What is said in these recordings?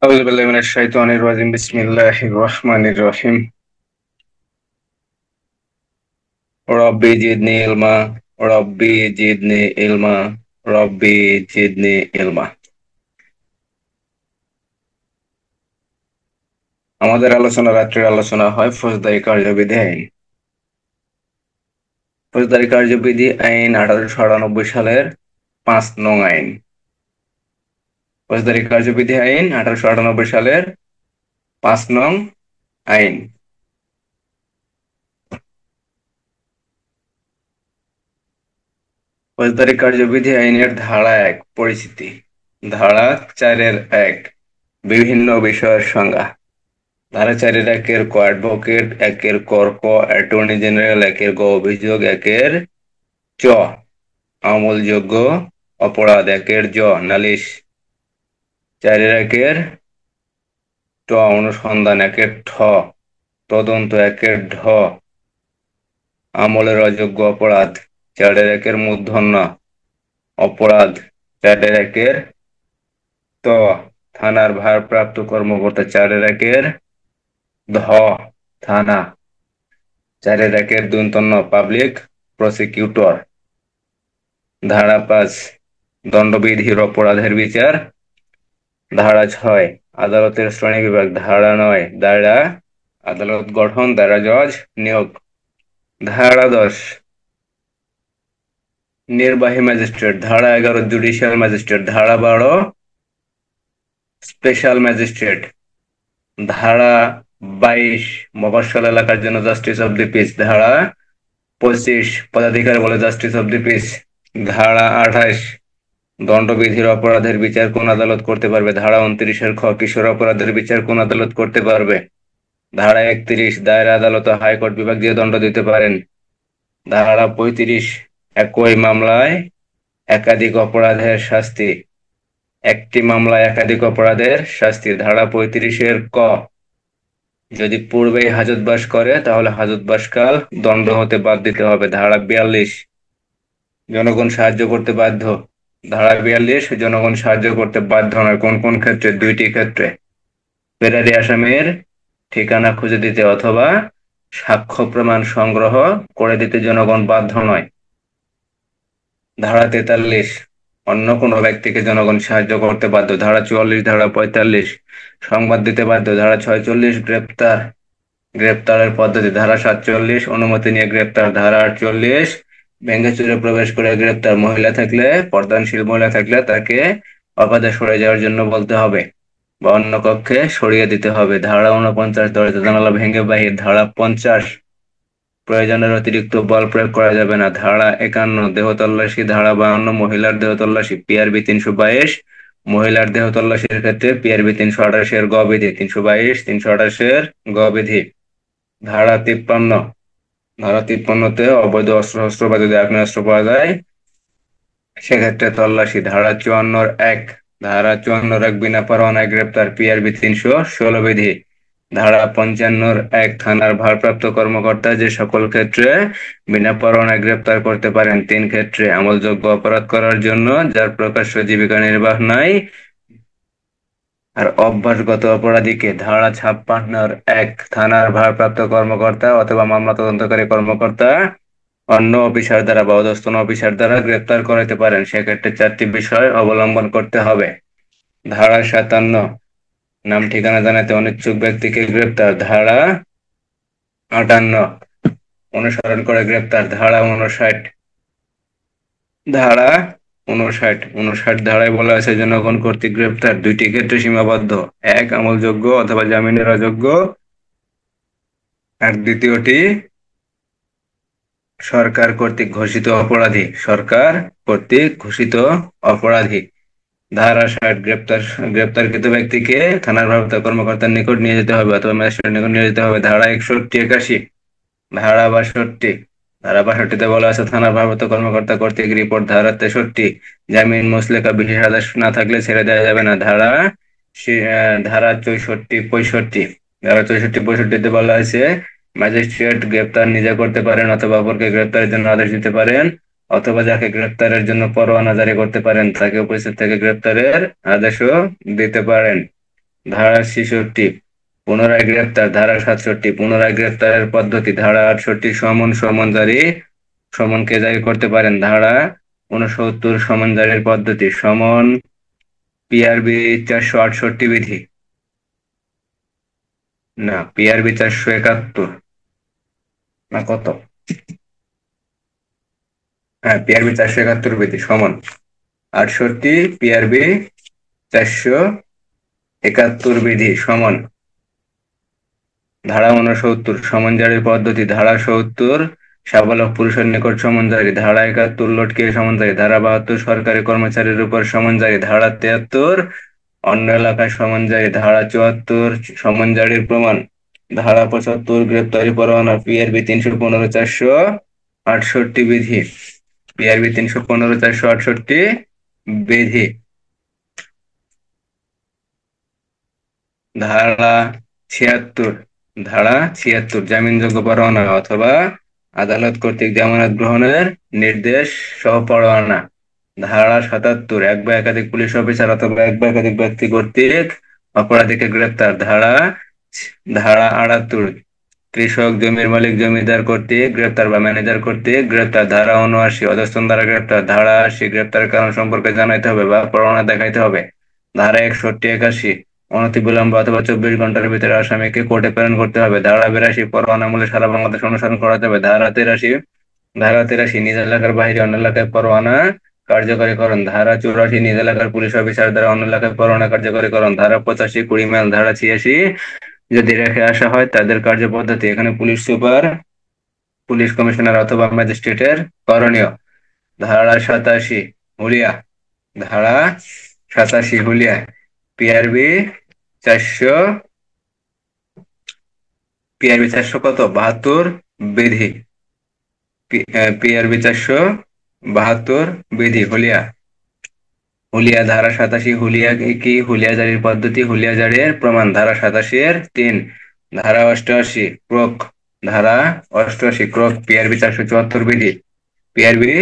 أعوذ بالله من الشيطان الرجيم بسم الله الرحمن الرحيم ربي زدني علما ربي زدني علما ربي زدني علما। আমাদের রাত্রের আলোচনা হয় ফৌজদারি কার্যবিধি আইন। ফৌজদারি কার্যবিধি আইন 1898 সালের 5 নং আইন। ফৌজদারি কার্যবিধি আইন 1898 সালের 5 নং আইন। ফৌজদারি কার্যবিধি আইনের ধারা 1 পরিচিতি। ধারা 4-1 বিভিন্ন বিষয়ের সংজ্ঞা। ধারা 4-1 ক অ্যাডভোকেট, 1 ক অ্যাটর্নি জেনারেল, 1 গ অভিযোগ, 1 চ আমলযোগ্য অপরাধ, 1 জ নালিশ, 4-1 ট অনুসন্ধান, 1 ঠ তদন্ত, 1 ঢ আমলের অযোগ্য অপরাধ, 4-1 মূর্ধন্য অপরাধ, 4-1 ত থানার ভারপ্রাপ্ত কর্মকর্তা, 4-1 ধ থানা, 4-1 দন্তন্য পাবলিক প্রসিকিউটর। ধারা 5 দণ্ডবিধির অপরাধের বিচার। ধারা 6 আদালতের শ্রেণীবিভাগ। ধারা 9 দায়রা আদালত গঠন, দায়রা জজ নিয়োগ। ধারা 10 নির্বাহী ম্যাজিস্ট্রেট। ধারা 11 জুডিশিয়াল ম্যাজিস্ট্রেট। ধারা 12 স্পেশাল ম্যাজিস্ট্রেট। ধারা 22 মফস্বল এলাকার জন্য জাস্টিস অব দি পিস। ধারা 25 পদাধিকার বলে জাস্টিস অব দি পিস। ধারা 28 দণ্ডবিধির অপরাধের বিচার কোন আদালত করতে পারবে। ধারা 29 খ কিশোর অপরাধের বিচার কোন আদালত করতে পারবে। ধারা 31 দায়রা আদালত ও হাইকোর্ট বিভাগ দিয়ে দণ্ড দিতে পারেন। ধারা 35 একই মামলায় একাধিক অপরাধের শাস্তি। একটি মামলায় একাধিক অপরাধের শাস্তি। ধারা 35 ক যদি পূর্বেই হাজতবাস করে তাহলে হাজতবাসকাল দণ্ড হতে বাদ দিতে হবে। ধারা 42 জনগণ সাহায্য করতে বাধ্য। ধারা 42 জনগণ সাহায্য করতে বাধ্য নয়। কোন কোন ক্ষেত্রে? 2টি ক্ষেত্রে। ফেরারি আসামির ঠিকানা খুঁজে দিতে অথবা সাক্ষ্য প্রমাণ সংগ্রহ করে দিতে জনগণ বাধ্য নয়। ধারা 43 অন্য কোনো ব্যক্তিকে জনগণ সাহায্য করতে বাধ্য। ধারা 44 ধারা 45 সংবাদ দিতে বাধ্য। ধারা 46 গ্রেপ্তারের পদ্ধতি। ধারা 47 অনুমতি নিয়ে গ্রেপ্তার। ধারা 48 ভেঙে চুরে প্রবেশ করে গ্রেপ্তার। মহিলা থাকলে, পর্দানশীল মহিলা থাকলে তাকে অবাধে সরে যাওয়ার জন্য বলতে হবে বা অন্য কক্ষে সরিয়ে দিতে হবে। ধারা 49 দরজা জানালা ভেঙে বাহির। ধারা 50 প্রয়োজনের অতিরিক্ত বল প্রয়োগ করা যাবে না। ধারা 51 দেহ তল্লাশি। ধারা 52 মহিলার দেহ তল্লাশি। পিআরবি 322 মহিলার দেহ তল্লাশির ক্ষেত্রে পিআরবি 328 এর গ বিধি, 322 328 এর গ বিধি। ধারা 53 তে অবৈধ অস্ত্র বা যদি আগ্নেয়াস্ত্র পাওয়া যায় সেক্ষেত্রে তল্লাশি। ধারা 54 ধারা 54 বিনা পরোয়ানায় গ্রেপ্তার, পিআরবি 316 বিধি। ধারা 55 থানার ভারপ্রাপ্ত কর্মকর্তা যে সকল ক্ষেত্রে বিনা পরোয়ানায় গ্রেপ্তার করতে পারেন। 3 ক্ষেত্রে: আমলযোগ্য অপরাধ করার জন্য যার প্রকাশ্য জীবিকা নির্বাহ নাই আর অভ্যাসগত অপরাধীকে। ধারা 56 থানার ভারপ্রাপ্ত কর্মকর্তা অথবা মামলা তদন্তকারী কর্মকর্তা অন্য অফিসার দ্বারা বা অধস্তন অফিসার দ্বারা গ্রেপ্তার করাতে পারেন। সেক্ষেত্রে 4টি বিষয় অবলম্বন করতে হবে। ধারা 57 নাম ঠিকানা জানাতে অনিচ্ছুক ব্যক্তিকে গ্রেপ্তার। ধারা 58 অনুসরণ করে গ্রেপ্তার। ধারা 59 ধারায় বলা আছে জনগণ কর্তৃক গ্রেপ্তার 2টি ক্ষেত্রে সীমাবদ্ধ: 1 আমলযোগ্য অথবা জামিনের অযোগ্য, আর দ্বিতীয়টি সরকার কর্তৃক ঘোষিত অপরাধী। ধারা 60 গ্রেপ্তারকৃত ব্যক্তিকে থানার ভারপ্রাপ্ত কর্মকর্তার নিকট নিয়ে যেতে হবে অথবা ম্যাজিস্ট্রেটের নিকট নিয়ে যেতে হবে। ধারা 61 81 ধারা 62 বলা আছে থানার ভারপ্রাপ্ত কর্মকর্তা কর্তৃক রিপোর্ট। ধারা 63 জামিন মুচলেকা বিশেষ আদেশ না থাকলে ছেড়ে দেওয়া যাবে না। ধারা 64 65 বলা আছে ম্যাজিস্ট্রেট গ্রেপ্তার নিজে করতে পারেন অথবা অপরকে গ্রেপ্তারের জন্য আদেশ দিতে পারেন অথবা যাকে গ্রেপ্তারের জন্য পরোয়ানা জারি করতে পারেন তাকে উপস্থিত থেকে গ্রেপ্তারের আদেশও দিতে পারেন। ধারা 66, পুনরায় গ্রেপ্তার। ধারা 67, পুনরায় গ্রেপ্তারের পদ্ধতি। ধারা 68, সমন সমনজারি, সমন কে জারি করতে পারেন? ধারা 69, সমন জারির পদ্ধতি। সমন পিআরবি 468 বিধি, না পিআরবি 471, না কত? হ্যাঁ, পিআরবি 471 বিধি সমন। 68, পিআরবি 471 বিধি সমন। ধারা 69, সমন জারির পদ্ধতি। ধারা 70, সাবালক পুরুষের নিকট সমন জারি। ধারা 71, লটকিয়ে সমন জারি। ধারা 72, সরকারি কর্মচারীর উপর সমন জারি। ধারা 73, অন্য এলাকায় সমন জারি। ধারা 74, সমন জারির প্রমাণ। ধারা 75, গ্রেপ্তারি পরোয়ানা। পিআরবি 315, 468 বিধি। পিআরবি 315, 468 বিধি। ধারা 76, ধারা 76, জামিনযোগ্য পরোয়ানা অথবা আদালত কর্তৃক জামানত গ্রহণের নির্দেশ সহ পরোয়ানা। ধারা 77, এক বা একাধিক পুলিশ অফিসার অথবা এক বা একাধিক ব্যক্তি কর্তৃক অপরাধীকে গ্রেপ্তার। ধারা 78, কৃষক, জমির মালিক, জমিদার কর্তৃক গ্রেপ্তার বা ম্যানেজার কর্তৃক গ্রেপ্তার। ধারা 79, অধস্তন দ্বারা গ্রেপ্তার। ধারা 80, গ্রেপ্তারের কারণ সম্পর্কে জানাইতে হবে বা পরোয়ানা দেখাইতে হবে। ধারা 61, 81, অনতিবিলম্বে অথবা 24 ঘন্টার ভিতরে আসামিকে কোর্টে প্রেরণ করতে হবে। ধারা 82, পরোয়ানা মূলে সারা বাংলাদেশ অনুসরণ করা যাবে। ধারা 83, নিজ এলাকার বাইরে অন্য এলাকায় পরোয়ানা কার্যকরীকরণ। ধারা 84, নিজ এলাকার পুলিশ অফিসার দ্বারা অন্য এলাকায় পরোয়ানা কার্যকরীকরণ। ধারা 85, 20 মাইল। ধারা 86, যদি রেখে আসা হয় তাদের কার্যপদ্ধতি। এখানে পুলিশ সুপার, পুলিশ কমিশনার অথবা ম্যাজিস্ট্রেটের করণীয়। ধারা 87, হুলিয়া। ধারা 87, হুলিয়া। পিআরবি 400, পিআরবি 400 কত 72 বিধি। পিআরবি 472 বিধি, হুলিয়া। হুলিয়া, ধারা 87, হুলিয়া কি? হুলিয়া জারির পদ্ধতি, হুলিয়া জারির প্রমাণ। ধারা 87-এর 3। ধারা 88, ক্রোক। ধারা 88, ক্রোক। পিআরবি 474 বিধি। পিআরবি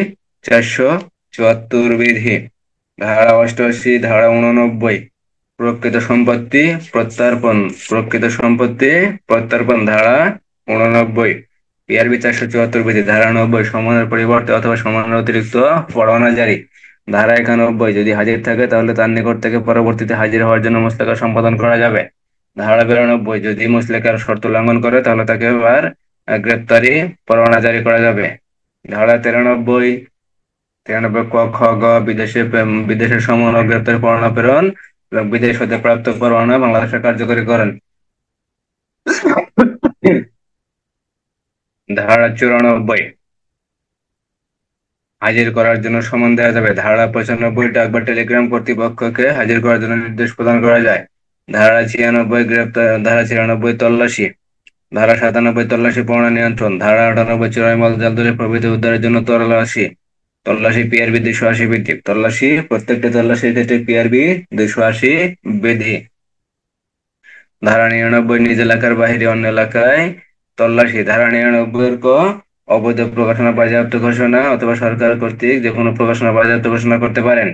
474 বিধি। ধারা 88, ধারা 89, প্রকৃত সম্পত্তি প্রত্যার্পণ। প্রকৃত সম্পত্তি প্রত্যার্পণ। ধারা 89, পিআরবি 474 বিধি। ধারা 90, সমনের পরিবর্তে অথবা সমনের অতিরিক্ত পরোয়ানা জারি। ধারা 91, যদি হাজির থাকে তাহলে তার নিকট থেকে পরবর্তীতে হাজির হওয়ার জন্য মুচলেকা সম্পাদন করা যাবে। ধারা 92, যদি মুচলেকার শর্ত লঙ্ঘন করে তাহলে তাকে আবার গ্রেপ্তারি পরোয়ানা জারি করা যাবে। ধারা 93, 93 ক, খ, গ, বিদেশের সমন ও গ্রেপ্তারি পরোয়ানা প্রেরণ এবং বিদেশ হতে প্রাপ্ত পরোয়ানা বাংলাদেশে কার্যকরীকরণ। ধারা 94, হাজির করার জন্য সমন দেওয়া যাবে। ধারা 95, ডাক বা টেলিগ্রাম কর্তৃপক্ষকে হাজির করার জন্য নির্দেশ প্রদান করা যায়। ধারা 96, গ্রেপ্তার। ধারা 96, তল্লাশি। ধারা 97, তল্লাশি পরোয়ানা নিয়ন্ত্রণ। ধারা 98, চোরাই মাল, জালদুরি প্রভৃতি উদ্ধারের জন্য তল্লাশি। তল্লাশি পিআরবি 280 বিধি। তল্লাশি, প্রত্যেকটা তল্লাশির ক্ষেত্রে পিআরবি 280 বিধি। ধারা 99, নিজ এলাকার বাহিরে অন্য এলাকায় তল্লাশি। ধারা 99 ক, অবৈধ প্রকাশনা বাজেয়াপ্ত ঘোষণা অথবা সরকার কর্তৃক যে কোনো প্রকাশনা বাজেয়াপ্ত ঘোষণা করতে পারেন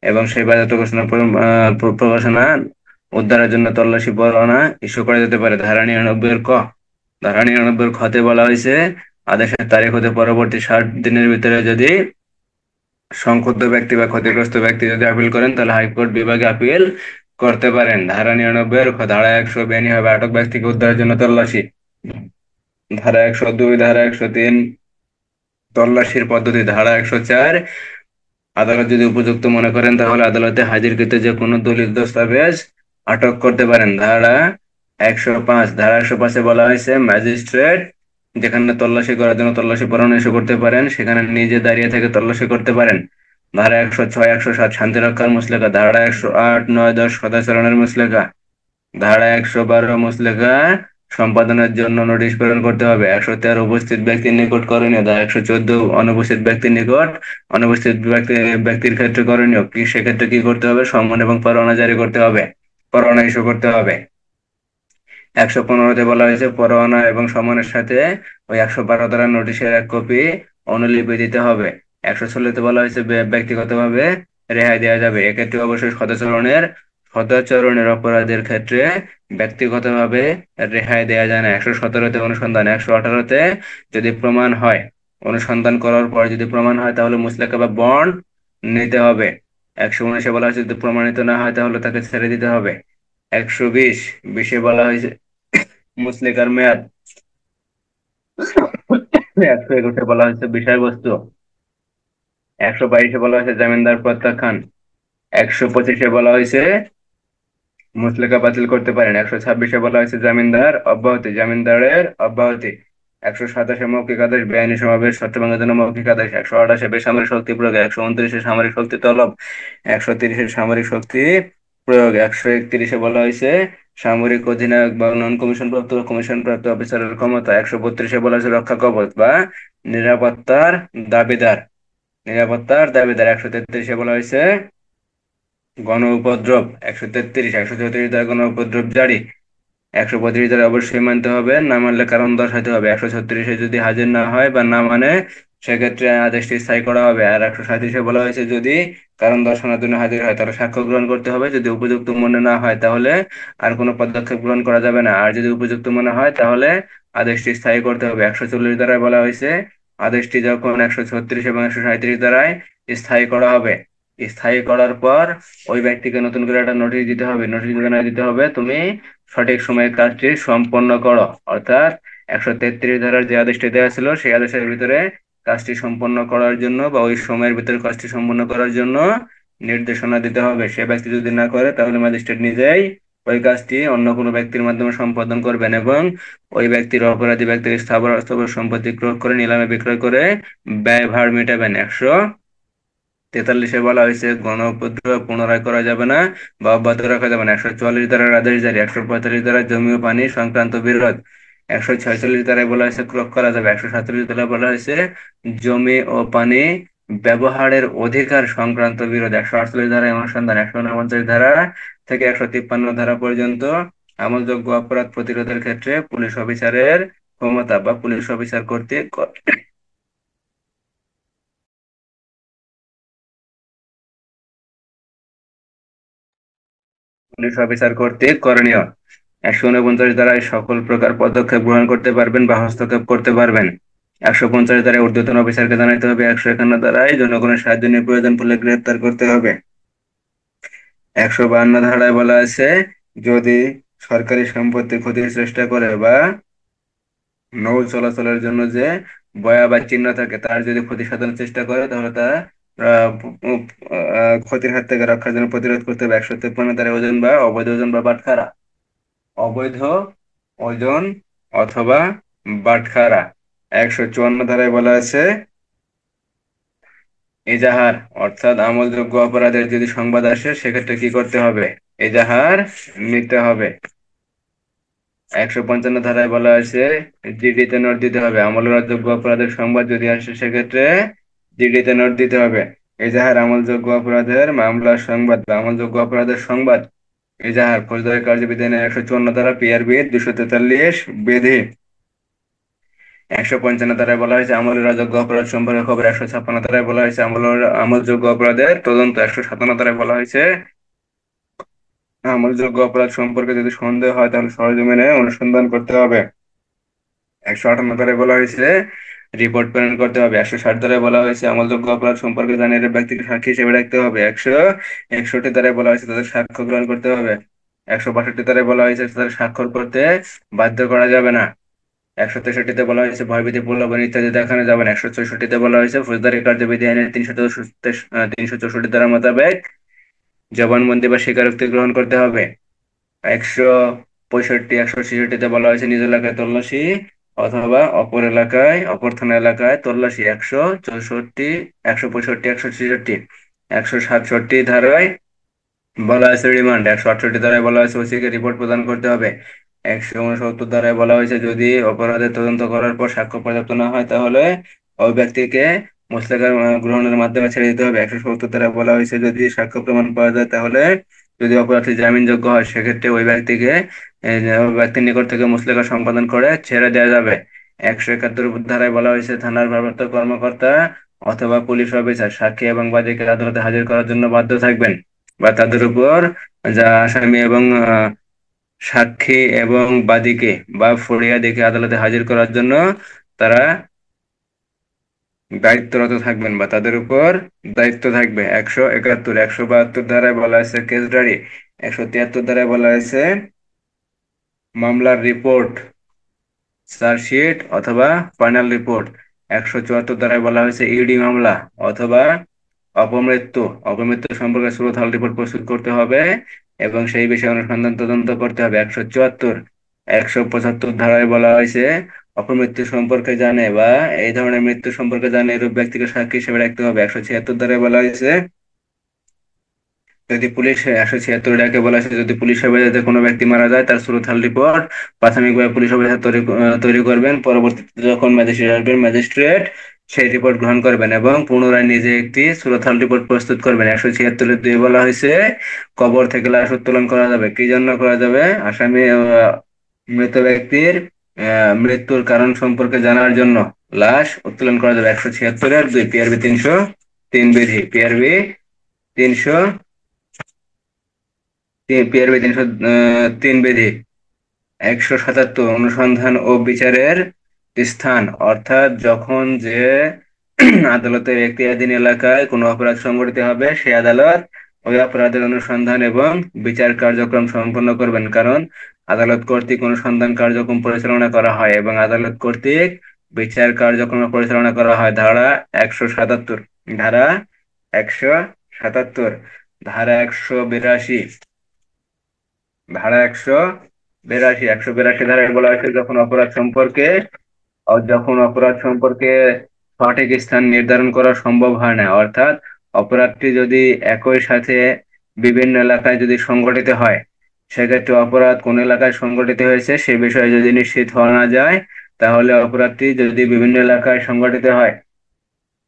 এবং সেই বাজেয়াপ্ত ঘোষণা প্রকাশনা উদ্ধারের জন্য তল্লাশি পরোয়ানা ইস্যু করা যেতে পারে। ধারা 99 ক, ধারা 99 খতে বলা হয়েছে, আদেশের তারিখ হতে পরবর্তী 60 দিনের ভিতরে যদি সংক্ষুব্ধ ব্যক্তি বা ক্ষতিগ্রস্ত ব্যক্তি যদি আপিল করেন তাহলে হাইকোর্ট বিভাগে আপিল করতে পারেন। ধারা 99, ধারা 100, বেআইনিভাবে আটক ব্যক্তিকে উদ্ধারের জন্য তল্লাশি। ধারা 102, ধারা 103, তল্লাশির পদ্ধতি। ধারা 104, আদালত যদি উপযুক্ত মনে করেন তাহলে আদালতে হাজিরকৃত যে কোনো দলিল দস্তাবেজ আটক করতে পারেন। ধারা 105, ধারা 105-এ বলা হয়েছে, ম্যাজিস্ট্রেট যেখানে তল্লাশি করার জন্য তল্লাশি পরোয়ানা ইস্যু করতে পারেন সেখানে নিজে দাঁড়িয়ে থেকে তল্লাশি করতে পারেন। ধারা 106, 107, শান্তি রক্ষার মুচলেকা। ধারা 108, 9, 10, সদাচরণের মুচলেকা। ধারা 112, মুচলেকা সম্পাদনের জন্য নোটিশ প্রেরণ করতে হবে। 113, উপস্থিত ব্যক্তির নিকট করণীয়। ধারা 114, অনুপস্থিত ব্যক্তির নিকট, অনুপস্থিত ব্যক্তির ক্ষেত্রে করণীয় কি? সেক্ষেত্রে কি করতে হবে? সমন এবং পরোয়ানা জারি করতে হবে, পরোয়ানা ইস্যু করতে হবে। 115-তে বলা হয়েছে, পরোয়ানা এবং সমনের সাথে ওই 112 ধারার নোটিশের এক কপি অনুলিপি দিতে হবে। 116-তে বলা হয়েছে, ব্যক্তিগতভাবে রেহাই দেওয়া যাবে। এক্ষেত্রে অবশ্যই সদাচরণের সদাচরণের অপরাধের ক্ষেত্রে ব্যক্তিগতভাবে রেহাই দেওয়া যায় না। 117তে অনুসন্ধান, 118তে যদি প্রমাণ হয়, অনুসন্ধান করার পর যদি প্রমাণ হয় তাহলে মুচলেকা বা বন্ড নিতে হবে। 119-এ বলা হয়েছে যদি প্রমাণিত না হয় তাহলে তাকে ছেড়ে দিতে হবে। 120 বলা হয়েছে মুচলেকার মেয়াদ। 121-এ বলা হয়েছে বিষয়বস্তু। 122-এ বলা হয়েছে জামিনদার প্রত্যাখ্যান। 125-এ বলা হয়েছে মুচলেকা বাতিল করতে পারেন। 126-এ বলা হয়েছে জামিনদারের অব্যাহতি। 127-এ মৌখিক আদেশ, বেআইনি সমাবেশ, চট্টগ্রামের জন্য মৌখিক আদেশ। 128-এ বেসামরিক শক্তি প্রয়োগ। 129-এ সামরিক শক্তি তলব। 130-এ সামরিক শক্তি প্রয়োগ। 131-এ বলা হয়েছে সামরিক অধিনায়ক বা নন কমিশন প্রাপ্ত কমিশন প্রাপ্ত অফিসারের ক্ষমতা। 132-এ বলা হয়েছে রক্ষা কবচ বা নিরাপত্তার দাবিদার। 133-এ বলা হয়েছে গণ উপদ্রব। 133 দ্বারা গণ উপদ্রব জারি। 135 দ্বারা অবশ্যই মানতে হবে, না মানলে কারণ দর্শাতে হবে। 136-এ যদি হাজির না হয় বা না মানে সেক্ষেত্রে আদেশটি স্থায়ী করা হবে। আর 137-এ বলা হয়েছে যদি কারণ দর্শানোর জন্য হাজির হয় তাহলে সাক্ষ্য গ্রহণ করতে হবে। যদি উপযুক্ত মনে না হয় তাহলে আর কোনো পদক্ষেপ গ্রহণ করা যাবে না। আর যদি উপযুক্ত মনে হয় তাহলে আদেশটি স্থায়ী করতে হবে। 140 দ্বারা বলা হয়েছে আদেশটি যখন 136 এবং 137 দ্বারায় স্থায়ী করা হবে, স্থায়ী করার পর ওই ব্যক্তিকে নতুন করে একটা নোটিশ দিতে হবে। নোটিশ জানাই দিতে হবে তুমি সঠিক সময়ে কাজটি সম্পন্ন করো। অর্থাৎ 133 ধারার যে আদেশটি দেওয়া ছিল সেই আদেশের ভিতরে কাজটি সম্পন্ন করার জন্য বা ওই সময়ের ভিতরে কাজটি সম্পন্ন করার জন্য নির্দেশনা দিতে হবে। সে ব্যক্তি যদি না করে তাহলে ম্যাজিস্ট্রেট নিজেই ওই কাজটি অন্য কোনো ব্যক্তির মাধ্যমে সম্পাদন করবেন এবং ওই ব্যক্তির অপরাধী ব্যক্তির স্থাবর অস্থাবর সম্পত্তি ক্রয় করে নিলামে বিক্রয় করে ব্যয়ভার মেটাবেন। 143-এ বলা হয়েছে গণ উপদ্রব পুনরায় করা যাবে না বা অব্যাহত রাখা যাবে না। 144 ধারার আদেশ জারি। 145 ধারা জমি ও পানি সংক্রান্ত বিরোধ। 146 ধারায় বলা হয়েছে ক্রয় করা যাবে। 147 ধারায় বলা হয়েছে জমি ও পানি ব্যবহারের অধিকার সংক্রান্ত বিরোধ। 148 ধারায় অনুসন্ধান। 149 ধারা থেকে 153 ধারা পর্যন্ত আমলযোগ্য অপরাধ প্রতিরোধের ক্ষেত্রে পুলিশ অফিসারের ক্ষমতা বা পুলিশ অফিসার কর্তৃক করণীয়। 149 দ্বারাই সকল প্রকার পদক্ষেপ গ্রহণ করতে পারবেন বা হস্তক্ষেপ করতে পারবেন। 150 দ্বারাই ঊর্ধ্বতন অফিসারকে জানাতে হবে। 151 দ্বারাই জনগণের সাহায্য নিয়ে প্রয়োজন পড়লে গ্রেপ্তার করতে হবে। 152 ধারায় বলা আছে যদি সরকারি সম্পত্তি ক্ষতির চেষ্টা করে বা নৌ চলাচলের জন্য যে বয়া বা চিহ্ন থাকে তার যদি ক্ষতি সাধনের চেষ্টা করে তাহলে তা আহ, ক্ষতির হাত থেকে রক্ষার জন্য প্রতিরোধ করতে হবে। 153 ধারায় ওজন বা অবৈধ ওজন বা বাটখারা, অবৈধ ওজন অথবা বাটখারা। 154 ধারায় বলা আছে এজাহার, অর্থাৎ আমলযোগ্য অপরাধের যদি সংবাদ আসে সেক্ষেত্রে কি করতে হবে? এজাহার নিতে হবে। 155 ধারায় বলা হয়েছে জিডিতে নোট দিতে হবে। আমলের অযোগ্য অপরাধের সংবাদ যদি আসে সেক্ষেত্রে জিডিতে নোট দিতে হবে। এজাহার আমলযোগ্য অপরাধের মামলার সংবাদ বা আমলযোগ্য অপরাধের সংবাদ। এজাহার ফৌজদারি কার্যবিধানের 154 ধারা পিআরবি 243 বিধি। 155 ধারায় বলা হয়েছে আমলের অযোগ্য অপরাধ সম্পর্কে খবর। 156 ধারায় বলা হয়েছে আমলযোগ্য অপরাধের তদন্ত। 157 ধারায় বলা হয়েছে আমলযোগ্য অপরাধ সম্পর্কে যদি সন্দেহ হয় তাহলে সরেজমিনে অনুসন্ধান করতে হবে। 158 ধারায় বলা হয়েছে রিপোর্ট প্রেরণ করতে হবে। 160 ধারায় বলা হয়েছে আমলযোগ্য অপরাধ সম্পর্কে জানিয়ে ব্যক্তিকে সাক্ষী হিসেবে রাখতে হবে। 161 ধারায় বলা হয়েছে তাদের সাক্ষ্য গ্রহণ করতে হবে। 162 ধারায় বলা হয়েছে তাদের স্বাক্ষর করতে বাধ্য করা যাবে না। 163-তে বলা হয়েছে ভয়ভীতি প্রলোভন ইত্যাদি দেখানো যাবে না। 164-তে বলা হয়েছে ফৌজদারি কার্যবিধি আইনের 364 ধারা মোতাবেক জবানবন্দি বা স্বীকারোক্তি গ্রহণ করতে হবে। 165 166-তে বলা হয়েছে নিজ এলাকায় তল্লাশি অথবা অপর থানা এলাকায় তল্লাশি। 165 167 ধারায় বলা হয়েছে রিমান্ড। 168 ধারায় বলা হয়েছে ওসিকে রিপোর্ট প্রদান করতে হবে। 169 ধারায় বলা হয়েছে যদি অপরাধের তদন্ত করার পর সাক্ষ্য পর্যাপ্ত না হয় তাহলে ওই ব্যক্তিকে মোস্তফা গ্রহণের মাধ্যমে ছেড়ে দিতে হবে। 170 ধারায় বলা হয়েছে যদি সাক্ষ্য প্রমাণ পাওয়া যায় তাহলে যদি অপরাধী জামিনযোগ্য হয় সেক্ষেত্রে ওই ব্যক্তিকে ওই ব্যক্তির নিকট থেকে মুচলেকা সম্পাদন করে ছেড়ে দেওয়া যাবে। 171 ধারায় বলা হয়েছে থানার ভারপ্রাপ্ত কর্মকর্তা অথবা পুলিশ অফিসার সাক্ষী এবং বাদীকে আদালতে হাজির করার জন্য বাধ্য থাকবেন। বা তাদের উপর যা আসামি এবং সাক্ষী এবং বাদীকে বা ফরিয়াদীকে আদালতে হাজির করার জন্য তারা দায়িত্বরত থাকবেন বা তাদের উপর দায়িত্ব থাকবে। 171, 172 ধারায় বলা হয়েছে কেস ডায়েরি, 173 ধারায় বলা হয়েছে মামলার রিপোর্ট, চার্জশিট অথবা ফাইনাল রিপোর্ট। 174 ধারায় বলা হয়েছে ইডি মামলা অথবা অপমৃত্যু, অপমৃত্যু সম্পর্কে সুরতহাল রিপোর্ট প্রস্তুত করতে হবে এবং সেই বিষয়ে অনুসন্ধান তদন্ত করতে হবে। 174, 175 ধারায় বলা হয়েছে অপমৃত্যু সম্পর্কে জানে বা এই ধরনের মৃত্যু সম্পর্কে জানে এরূপ ব্যক্তিকে সাক্ষী হিসেবে রাখতে হবে। 176 ধারায় বলা হয়েছে যদি পুলিশ, 176 ডাকে বলা হয়েছে যদি পুলিশ হেফাজতে কোনো ব্যক্তি মারা যায় তার সুরতহাল রিপোর্ট প্রাথমিকভাবে পুলিশ হেফাজত তৈরি করবেন, পরবর্তীতে যখন ম্যাজিস্ট্রেট আসবেন ম্যাজিস্ট্রেট সেই রিপোর্ট গ্রহণ করবেন এবং পুনরায় নিজে একটি সুরতহাল রিপোর্ট প্রস্তুত করবেন। 176 দুই বলা হয়েছে কবর থেকে লাশ উত্তোলন করা যাবে। কি জন্য করা যাবে? আসামি মৃত ব্যক্তির মৃত্যুর কারণ সম্পর্কে জানার জন্য লাশ উত্তোলন করা যাবে। 176-এর 2 পিআরবি 303 বিধি, তিনশো পিআরবি 303 বিধি। 177 অনুসন্ধান ও বিচারের স্থান, অর্থাৎ যখন যে আদালতের এখতিয়ারধীন এলাকায় কোনো অপরাধ সংঘটিত হবে সেই আদালত ওই অপরাধের অনুসন্ধান এবং বিচার কার্যক্রম সম্পন্ন করবেন। কারণ আদালত কর্তৃক অনুসন্ধান কার্যক্রম পরিচালনা করা হয় এবং আদালত কর্তৃক বিচার কার্যক্রম পরিচালনা করা হয়। ধারা 177, ধারা 177, ধারা 182, ধারা 182, 182 ধারায় বলা হয়েছে যখন অপরাধ সম্পর্কে সঠিক স্থান নির্ধারণ করা সম্ভব হয় না, অর্থাৎ অপরাধটি যদি একই সাথে বিভিন্ন এলাকায় যদি সংঘটিত হয়, সেক্ষেত্রে অপরাধ কোন এলাকায় সংঘটিত হয়েছে সে বিষয়ে যদি নিশ্চিত হওয়া না যায়, তাহলে অপরাধটি যদি বিভিন্ন এলাকায় সংঘটিত হয়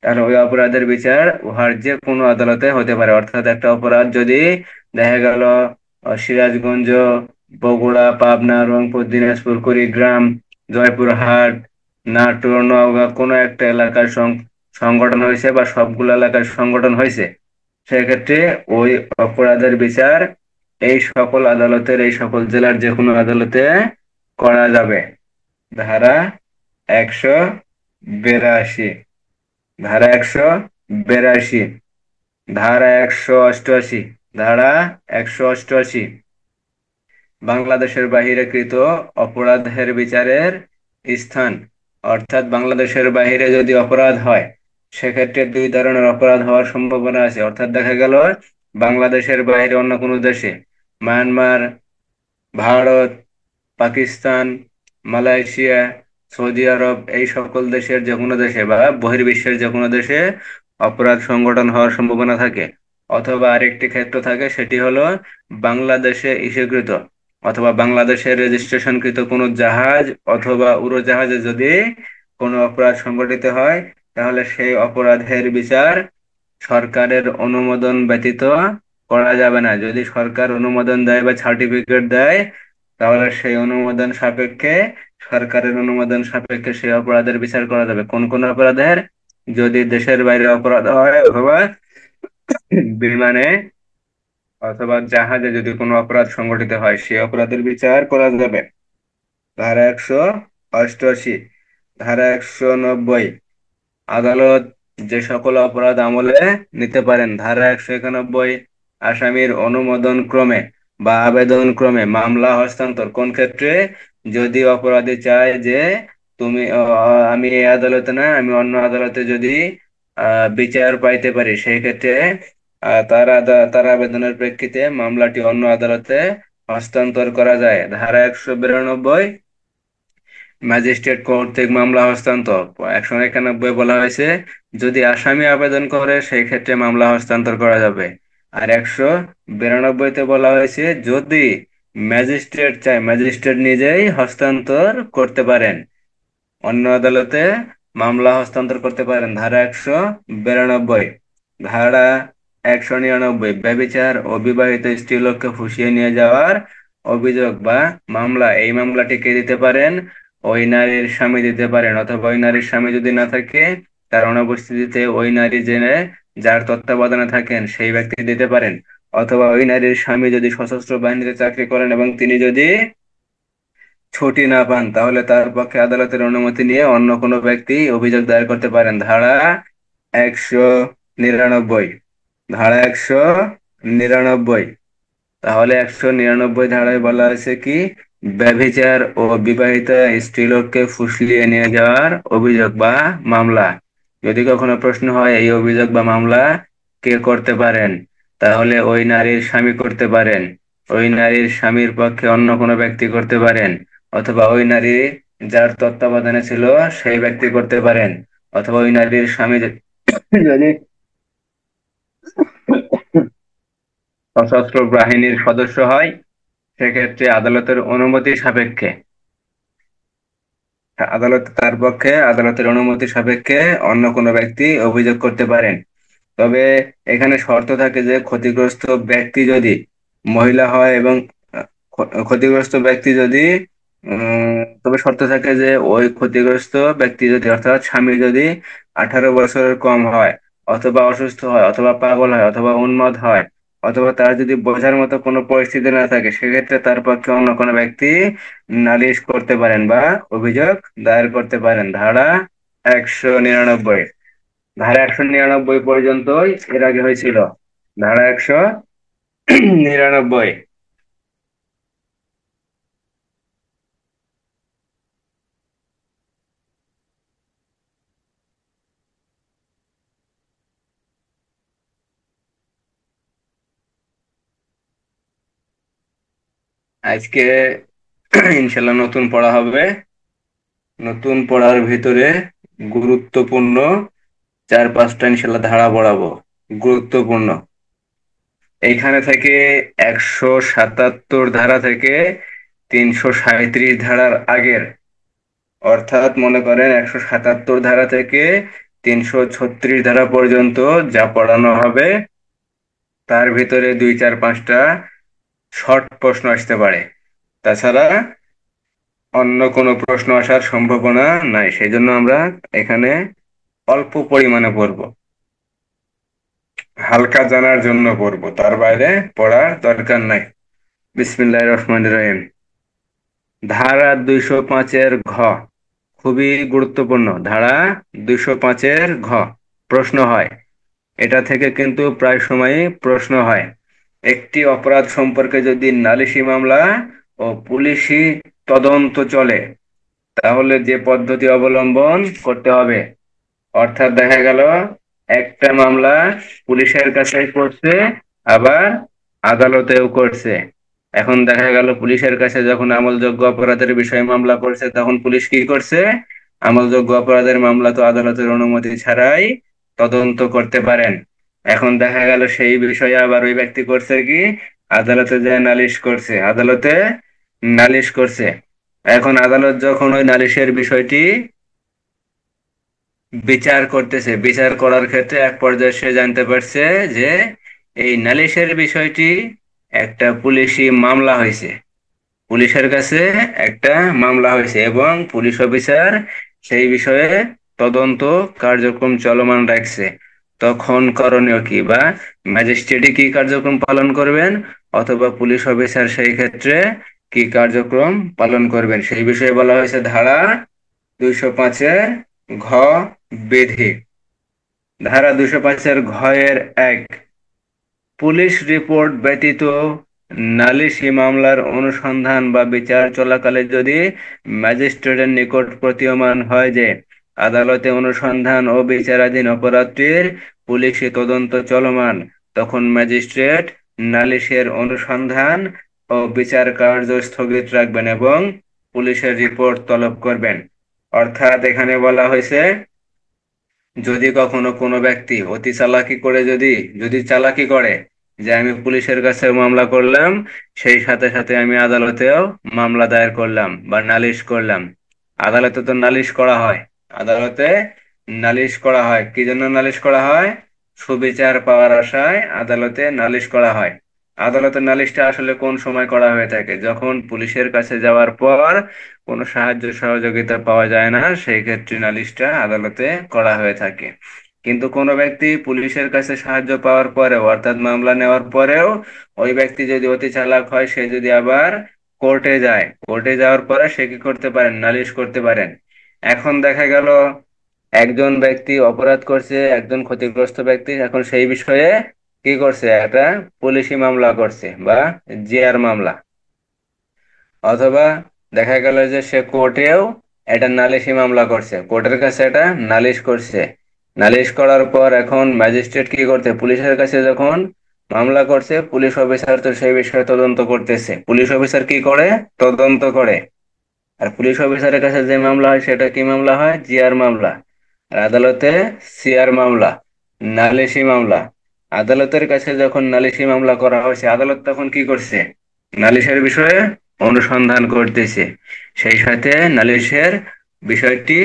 তাহলে ওই অপরাধের বিচার উহার যে কোনো আদালতে হতে পারে। অর্থাৎ একটা অপরাধ যদি দেখা গেল সিরাজগঞ্জ, বগুড়া, পাবনা, রংপুর, দিনাজপুর, কুড়িগ্রাম, জয়পুরহাট, নাটোর, নওগাঁ কোনো একটা এলাকার সংগঠন হয়েছে বা সবগুলো এলাকার সংগঠন হয়েছে, সেক্ষেত্রে ওই অপরাধের বিচার এই সকল জেলার যে কোনো আদালতে করা যাবে। ধারা 182, ধারা 182, ধারা 188, ধারা 188 বাংলাদেশের বাহিরে কৃত অপরাধের বিচারের স্থান, অর্থাৎ বাংলাদেশের বাহিরে যদি অপরাধ হয় সেক্ষেত্রে দুই ধরনের অপরাধ হওয়ার সম্ভাবনা আছে। অর্থাৎ দেখা গেল বাংলাদেশের বাইরে অন্য কোনো দেশে, Myanmar, Bharat, Pakistan, Malaysia, Saudi Arab এই সকল দেশের যে কোনো দেশে বা বহির্বিশ্বের যে কোনো দেশে অপরাধ সংগঠন হওয়ার সম্ভাবনা থাকে। অথবা আরেকটি ক্ষেত্র থাকে, সেটি হলো বাংলাদেশে ইস্যুকৃত অথবা বাংলাদেশে রেজিস্ট্রেশনকৃত কোনো জাহাজ অথবা উড়োজাহাজে যদি কোনো অপরাধ সংগঠিত হয়, তাহলে সেই অপরাধের বিচার সরকারের অনুমোদন ব্যতীত করা যাবে না। যদি সরকার অনুমোদন দেয় বা সার্টিফিকেট দেয়, তাহলে সেই অনুমোদন সাপেক্ষে, সরকারের অনুমোদন সাপেক্ষে সেই অপরাধের বিচার করা যাবে। কোন কোন অপরাধের? যদি দেশের বাইরে অপরাধ হয় অথবা বিমানে অথবা জাহাজে যদি কোনো অপরাধ সংঘটিত হয় সেই অপরাধের বিচার করা যাবে। ধারা 188, ধারা 190 আদালত যে সকল অপরাধ আমলে নিতে পারেন। ধারা 191 আসামির অনুমোদন ক্রমে বা আবেদন ক্রমে মামলা হস্তান্তর। কোন ক্ষেত্রে? যদি অপরাধী চায় যে আমি এই আদালতে না আমি অন্য আদালতে যদি বিচার পাইতে পারি, সেই ক্ষেত্রে তার আবেদনের প্রেক্ষিতে মামলাটি অন্য আদালতে হস্তান্তর করা যায়। ধারা 192 ম্যাজিস্ট্রেট কর্তৃক মামলা হস্তান্তর। 191 বলা হয়েছে যদি আসামি আবেদন করে সেই ক্ষেত্রে মামলা হস্তান্তর করা যাবে। আর 192-তে বলা হয়েছে যদি ম্যাজিস্ট্রেট চায় ম্যাজিস্ট্রেট নিজেই হস্তান্তর করতে পারেন, অন্য আদালতে মামলা হস্তান্তর করতে পারেন। ধারা 192। ধারা 199 ব্যভিচার ও বিবাহিত স্ত্রীলোককে ফুঁসিয়ে নিয়ে যাওয়ার অভিযোগ বা মামলা, এই মামলাটি কে দিতে পারেন? ওই নারীর স্বামী দিতে পারেন, অথবা ওই নারীর স্বামী যদি না থাকে তার অনুপস্থিতিতে ওই নারী জেনে যার তত্ত্বাবধানে থাকেন সেই ব্যক্তি দিতে পারেন। অথবা ওই নারীর স্বামী যদি সশস্ত্র বাহিনীতে চাকরি করেন এবং তিনি যদি ছুটি না পান, তাহলে তার পক্ষে আদালতের অনুমতি নিয়ে অন্য কোনো ব্যক্তি অভিযোগ দায়ের করতে পারেন। ধারা 199। ধারা 199। তাহলে 199 ধারায় বলা আছে কি, ব্যভিচার ও বিবাহিত স্ত্রীলোককে ফুসলিয়ে নিয়ে যাওয়ার অভিযোগ বা মামলা। যদি কখনো প্রশ্ন হয় এই অভিযোগ বা মামলা কে করতে পারেন, তাহলে ওই নারীর স্বামী করতে পারেন, ওই নারীর স্বামীর পক্ষে অন্য কোনো ব্যক্তি করতে পারেন, অথবা ওই নারী যার তত্ত্বাবধানে ছিল সেই ব্যক্তি করতে পারেন, অথবা ওই নারীর স্বামী যদি সশস্ত্র বাহিনীর সদস্য হয়, সেক্ষেত্রে আদালতের অনুমতি সাপেক্ষে, তার পক্ষে আদালতের অনুমতি সাপেক্ষে অন্য কোনো ব্যক্তি অভিযোগ করতে পারেন। তবে এখানে শর্ত থাকে যে ক্ষতিগ্রস্ত ব্যক্তি যদি মহিলা হয় এবং ক্ষতিগ্রস্ত ব্যক্তি যদি তবে শর্ত থাকে যে ওই ক্ষতিগ্রস্ত ব্যক্তি যদি, অর্থাৎ স্বামী যদি 18 বছরের কম হয়, অথবা অসুস্থ হয়, অথবা পাগল হয়, অথবা উন্মাদ হয়, অথবা তার যদি বোঝার মতো কোনো পরিস্থিতি না থাকে, সেক্ষেত্রে তার পক্ষে অন্য কোনো ব্যক্তি নালিশ করতে পারেন বা অভিযোগ দায়ের করতে পারেন। ধারা 199। ধারা 199 পর্যন্তই এর আগে হয়েছিল। ধারা 199। আজকে ইনশাল্লাহ নতুন পড়া হবে। নতুন পড়ার ভিতরে গুরুত্বপূর্ণ 4-5টা ইনশাল্লাহ ধারা পড়াবো। গুরুত্বপূর্ণ এইখানে থেকে 177 ধারা থেকে 337 ধারার আগের, অর্থাৎ মনে করেন 177 ধারা থেকে 336 ধারা পর্যন্ত যা পড়ানো হবে, তার ভিতরে 2-4-5টা শর্ট প্রশ্ন আসতে পারে। তাছাড়া অন্য কোনো প্রশ্ন আসার সম্ভাবনা নাই, সেই জন্য আমরা এখানে অল্প পরিমাণে পড়ব, হালকা জানার জন্য পড়ব, তার বাইরে পড়ার দরকার নাই। বিসমিল্লাহির রহমানির রহিম। ধারা 205-এর ঘ, খুবই গুরুত্বপূর্ণ। ধারা 205-এর ঘ, প্রশ্ন হয়, এটা থেকে কিন্তু প্রায় সময়ই প্রশ্ন হয়। একটি অপরাধ সম্পর্কে যদি নালিশি মামলা ও পুলিশি তদন্ত চলে, তাহলে যে পদ্ধতি অবলম্বন করতে হবে। অর্থাৎ দেখা গেল একটা মামলা পুলিশের কাছে করছে, আবার আদালতেও করছে। এখন দেখা গেল পুলিশের কাছে যখন আমলযোগ্য অপরাধের বিষয়ে মামলা করছে, তখন পুলিশ কি করছে, আমলযোগ্য অপরাধের মামলা তো আদালতের অনুমতি ছাড়াই তদন্ত করতে পারেন। এখন দেখা গেল সেই বিষয়ে আবার ওই ব্যক্তি করছে কি, আদালতে যে নালিশ করছে, আদালতে নালিশ করছে। এখন আদালত যখন ওই নালিশের বিষয়টি বিচার করতেছে, বিচার করার ক্ষেত্রে এক পর্যায়ে সে জানতে পারছে যে এই নালিশের বিষয়টি একটা পুলিশি মামলা হয়েছে, পুলিশের কাছে একটা মামলা হয়েছে এবং পুলিশ অফিসার সেই বিষয়ে তদন্ত কার্যক্রম চলমান রাখছে। তখন করণীয় কি, বা ম্যাজিস্ট্রেটই কি কার্যক্রম পালন করবেন, অথবা পুলিশ অফিসার সেই ক্ষেত্রে কি কার্যক্রম পালন করবেন, সেই বিষয়ে বলা হয়েছে ধারা 205-এর ঘ বিধি। ধারা 205-এর ঘয়ের 1, পুলিশ রিপোর্ট ব্যতীত নালিশি মামলার অনুসন্ধান বা বিচার চলাকালে যদি ম্যাজিস্ট্রেটের নিকট প্রতীয়মান হয় যে আদালতে অনুসন্ধান ও বিচারাধীন অপরাধটির পুলিশি তদন্ত চলমান, তখন ম্যাজিস্ট্রেট নালিশের অনুসন্ধান ও বিচার কার্য স্থগিত রাখবেন এবং পুলিশের রিপোর্ট তলব করবেন। অর্থাৎ এখানে বলা হয়েছে, যদি কখনো কোনো ব্যক্তি অতি চালাকি করে, যদি যদি চালাকি করে যে আমি পুলিশের কাছে মামলা করলাম, সেই সাথে সাথে আমি আদালতেও মামলা দায়ের করলাম বা নালিশ করলাম। আদালতে তো নালিশ করা হয়, আদালতে নালিশ করা হয়, কি জন্য নালিশ করা হয়, সুবিচার পাওয়ার আশায় আদালতে নালিশ করা হয়। আদালতের নালিশটা আসলে কোন সময় করা হয়ে থাকে, যখন পুলিশের কাছে যাওয়ার পর কোনো সাহায্য সহযোগিতা পাওয়া যায় না, সেই ক্ষেত্রে নালিশটা আদালতে করা হয়ে থাকে। কিন্তু কোনো ব্যক্তি পুলিশের কাছে সাহায্য পাওয়ার পরেও অর্থাৎ মামলা নেওয়ার পরেও ওই ব্যক্তি যদি অতি চালাক হয়, সে যদি আবার কোর্টে যায়, কোর্টে যাওয়ার পরে সে কি করতে পারেন, নালিশ করতে পারেন। এখন দেখা গেল একজন ব্যক্তি অপরাধ করছে, একজন ক্ষতিগ্রস্ত ব্যক্তি, এখন সেই বিষয়ে কি করছে, একটা পুলিশি মামলা করছে বা জিআর মামলা, অথবা দেখা গেল যে সে কোর্টেও এটা নালিশি মামলা করছে, কোর্টের কাছে এটা নালিশ করছে। নালিশ করার পর এখন ম্যাজিস্ট্রেট কি করতে, পুলিশের কাছে যখন মামলা করছে, পুলিশ অফিসার তো সেই বিষয়ে তদন্ত করতেছে, পুলিশ অফিসার কি করে, তদন্ত করে। আর পুলিশ অফিসারের কাছে যে মামলা হয় সেটা কি মামলা হয়, জিআর মামলা। আর আদালতে সিআর মামলা, নালিশি মামলা। আদালতের কাছে যখন নালিশি মামলা করা হয়েছে, আদালত তখন কি করছে, নালিশের বিষয়ে অনুসন্ধান করতেছে, সেই সাথে নালিশের বিষয়টি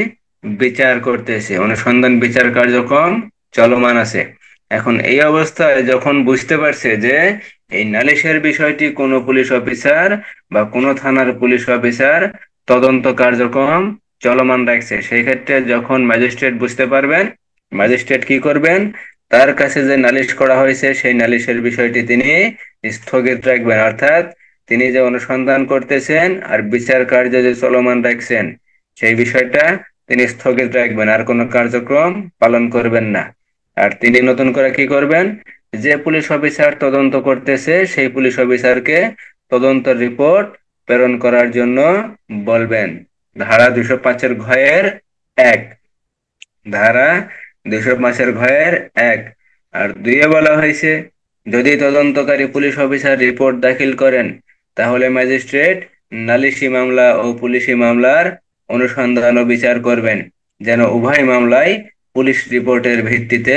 বিচার করতেছে, অনুসন্ধান বিচার কার্যক্রম চলমান আছে। এখন এই অবস্থায় যখন বুঝতে পারছে যে এই নালিশের বিষয়টি কোনো পুলিশ অফিসার বা কোনো থানার পুলিশ অফিসার তদন্ত কার্যক্রম চলমান রাখছে, সেই ক্ষেত্রে যখন ম্যাজিস্ট্রেট বুঝতে পারবেন, ম্যাজিস্ট্রেট কি করবেন, তার কাছে যে নালিশ করা হয়েছে সেই নালিশের বিষয়টি তিনি স্থগিত রাখবেন, অর্থাৎ তিনি যে অনুসন্ধান করতেছেন আর বিচার কার্য যে চলমান রাখছেন সেই বিষয়টা তিনি স্থগিত রাখবেন, আর কোনো কার্যক্রম পালন করবেন না। আর তিনি নতুন করে কি করবেন, যে পুলিশ অফিসার তদন্ত করতেছে সেই পুলিশ অফিসারকে তদন্ত রিপোর্ট প্রেরণ করার জন্য বলবেন। ধারা 205-এর 1, ধারা 205-1 আর 2-এ বলা হয়েছে, যদি তদন্তকারী পুলিশ অফিসার রিপোর্ট দাখিল করেন, তাহলে ম্যাজিস্ট্রেট নালিশি মামলা ও পুলিশি মামলার অনুসন্ধান ও বিচার করবেন, যেন উভয় মামলাই পুলিশ রিপোর্টের ভিত্তিতে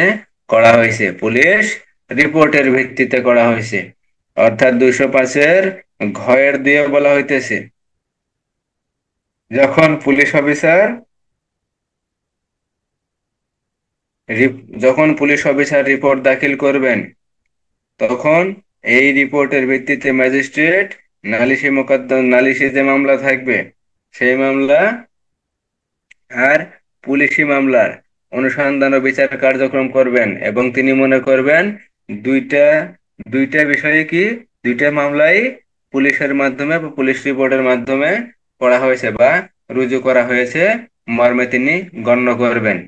করা হয়েছে, পুলিশ রিপোর্টের ভিত্তিতে করা হয়েছে। অর্থাৎ 205-2 বলা হইতেছে, যখন পুলিশ অফিসার যখন পুলিশ অফিসার রিপোর্ট দাখিল করবেন, তখন এই রিপোর্টের ভিত্তিতে ম্যাজিস্ট্রেট নালিশি যে মামলা থাকবে সেই মামলা আর পুলিশি মামলার অনুসন্ধান ও বিচার কার্যক্রম করবেন, এবং তিনি মনে করবেন দুইটা দুইটা বিষয়ে কি, দুইটা মামলাই পুলিশের মাধ্যমে বা পুলিশ রিপোর্টের মাধ্যমে করা হয়েছে বা রুজু করা হয়েছে মর্মে তিনি গণ্য করবেন।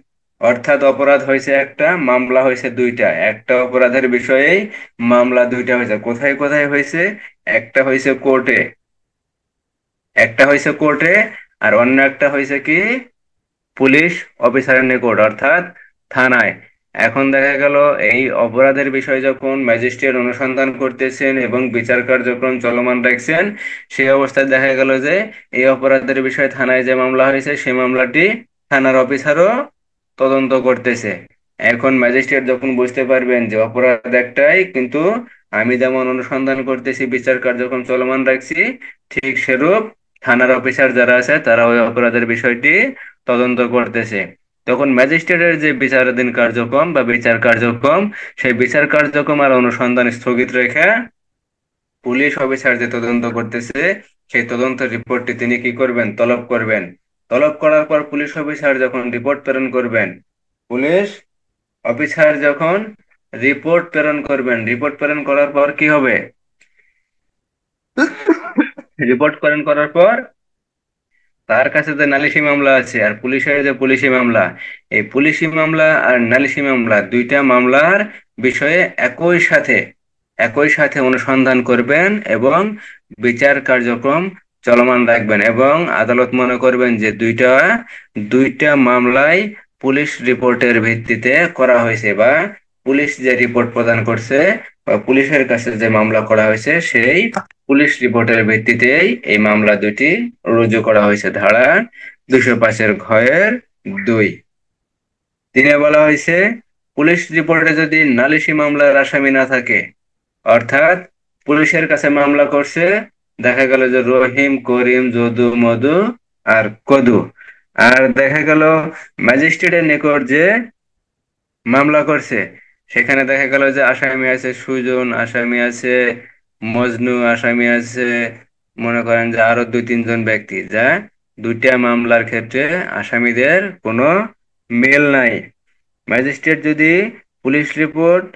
অর্থাৎ অপরাধ হয়েছে একটা, মামলা হয়েছে দুইটা, একটা অপরাধের বিষয়েই মামলা দুইটা হয়েছে। কোথায় কোথায় হয়েছে, একটা হয়েছে কোর্টে, একটা হয়েছে কোর্টে, আর অন্য একটা হয়েছে কি, পুলিশ অফিসারের নিকট, অর্থাৎ থানায়। এখন দেখা গেল এই অপরাধের বিষয় যখন ম্যাজিস্ট্রেট অনুসন্ধান করতেছেন এবং বিচার কার্যক্রম চলমান রাখছেন, সেই অবস্থায় দেখা গেল যে এই অপরাধের বিষয়ে থানায় যে মামলা হয়েছে সেই মামলাটি থানার অফিসারও তদন্ত করতেছে। এখন ম্যাজিস্ট্রেট যখন বুঝতে পারবেন যে অপরাধ একটাই, কিন্তু আমি যেমন অনুসন্ধান করতেছি, বিচার কার্যক্রম চলমান রাখছি, ঠিক সেরূপ থানার অফিসার যারা আছে তারা ওই অপরাধের বিষয়টি তদন্ত করতেছে, তখন ম্যাজিস্ট্রেটের যে বিচারাধীন কার্যক্রম বা বিচার কার্যক্রম, সেই বিচার কার্যক্রম আর অনুসন্ধান স্থগিত রেখে পুলিশ অফিসার যে তদন্ত করতেছে সেই তদন্ত রিপোর্টটি তিনি কি করবেন, তলব করবেন। তলব করার পর পুলিশ অফিসার যখন রিপোর্ট প্রেরণ করবেন, পুলিশ অফিসার যখন রিপোর্ট প্রেরণ করবেন, রিপোর্ট প্রেরণ করার পর কি হবে, রিপোর্ট প্রেরণ করার পর তার কাছে যে নালিশি মামলা আছে আর পুলিশের যে পুলিশি মামলা, এই পুলিশি মামলা আর নালিশি মামলা দুইটা মামলার বিষয়ে একই সাথে অনুসন্ধান করবেন এবং বিচার কার্যক্রম চলমান রাখবেন, এবং আদালত মনে করবেন যে দুইটা দুইটা মামলায় পুলিশ রিপোর্টের ভিত্তিতে করা হয়েছে, বা পুলিশ যে রিপোর্ট প্রদান করছে বা পুলিশের কাছে যে মামলা করা হয়েছে সেই পুলিশ রিপোর্টের ভিত্তিতেই এই মামলা দুটি রুজু করা হয়েছে। ধারা 205-2 তিনে বলা হয়েছে, পুলিশ রিপোর্টে যদি নালিশি মামলার আসামি না থাকে, অর্থাৎ পুলিশের কাছে মামলা করছে, দেখা গেল যে রহিম, করিম, যদু, মধু আর কদু, আর দেখা গেল ম্যাজিস্ট্রেটের নিকট যে মামলা করছে সেখানে দেখা গেল যে আসামি আছে সুজন, আসামি আছে মজনু, আসামি আছে মনে করেন যে আরো 2-3 জন ব্যক্তি, দুইটা মামলার ক্ষেত্রে আসামিদের কোনো মিল নাই। ম্যাজিস্ট্রেট যদি পুলিশ রিপোর্ট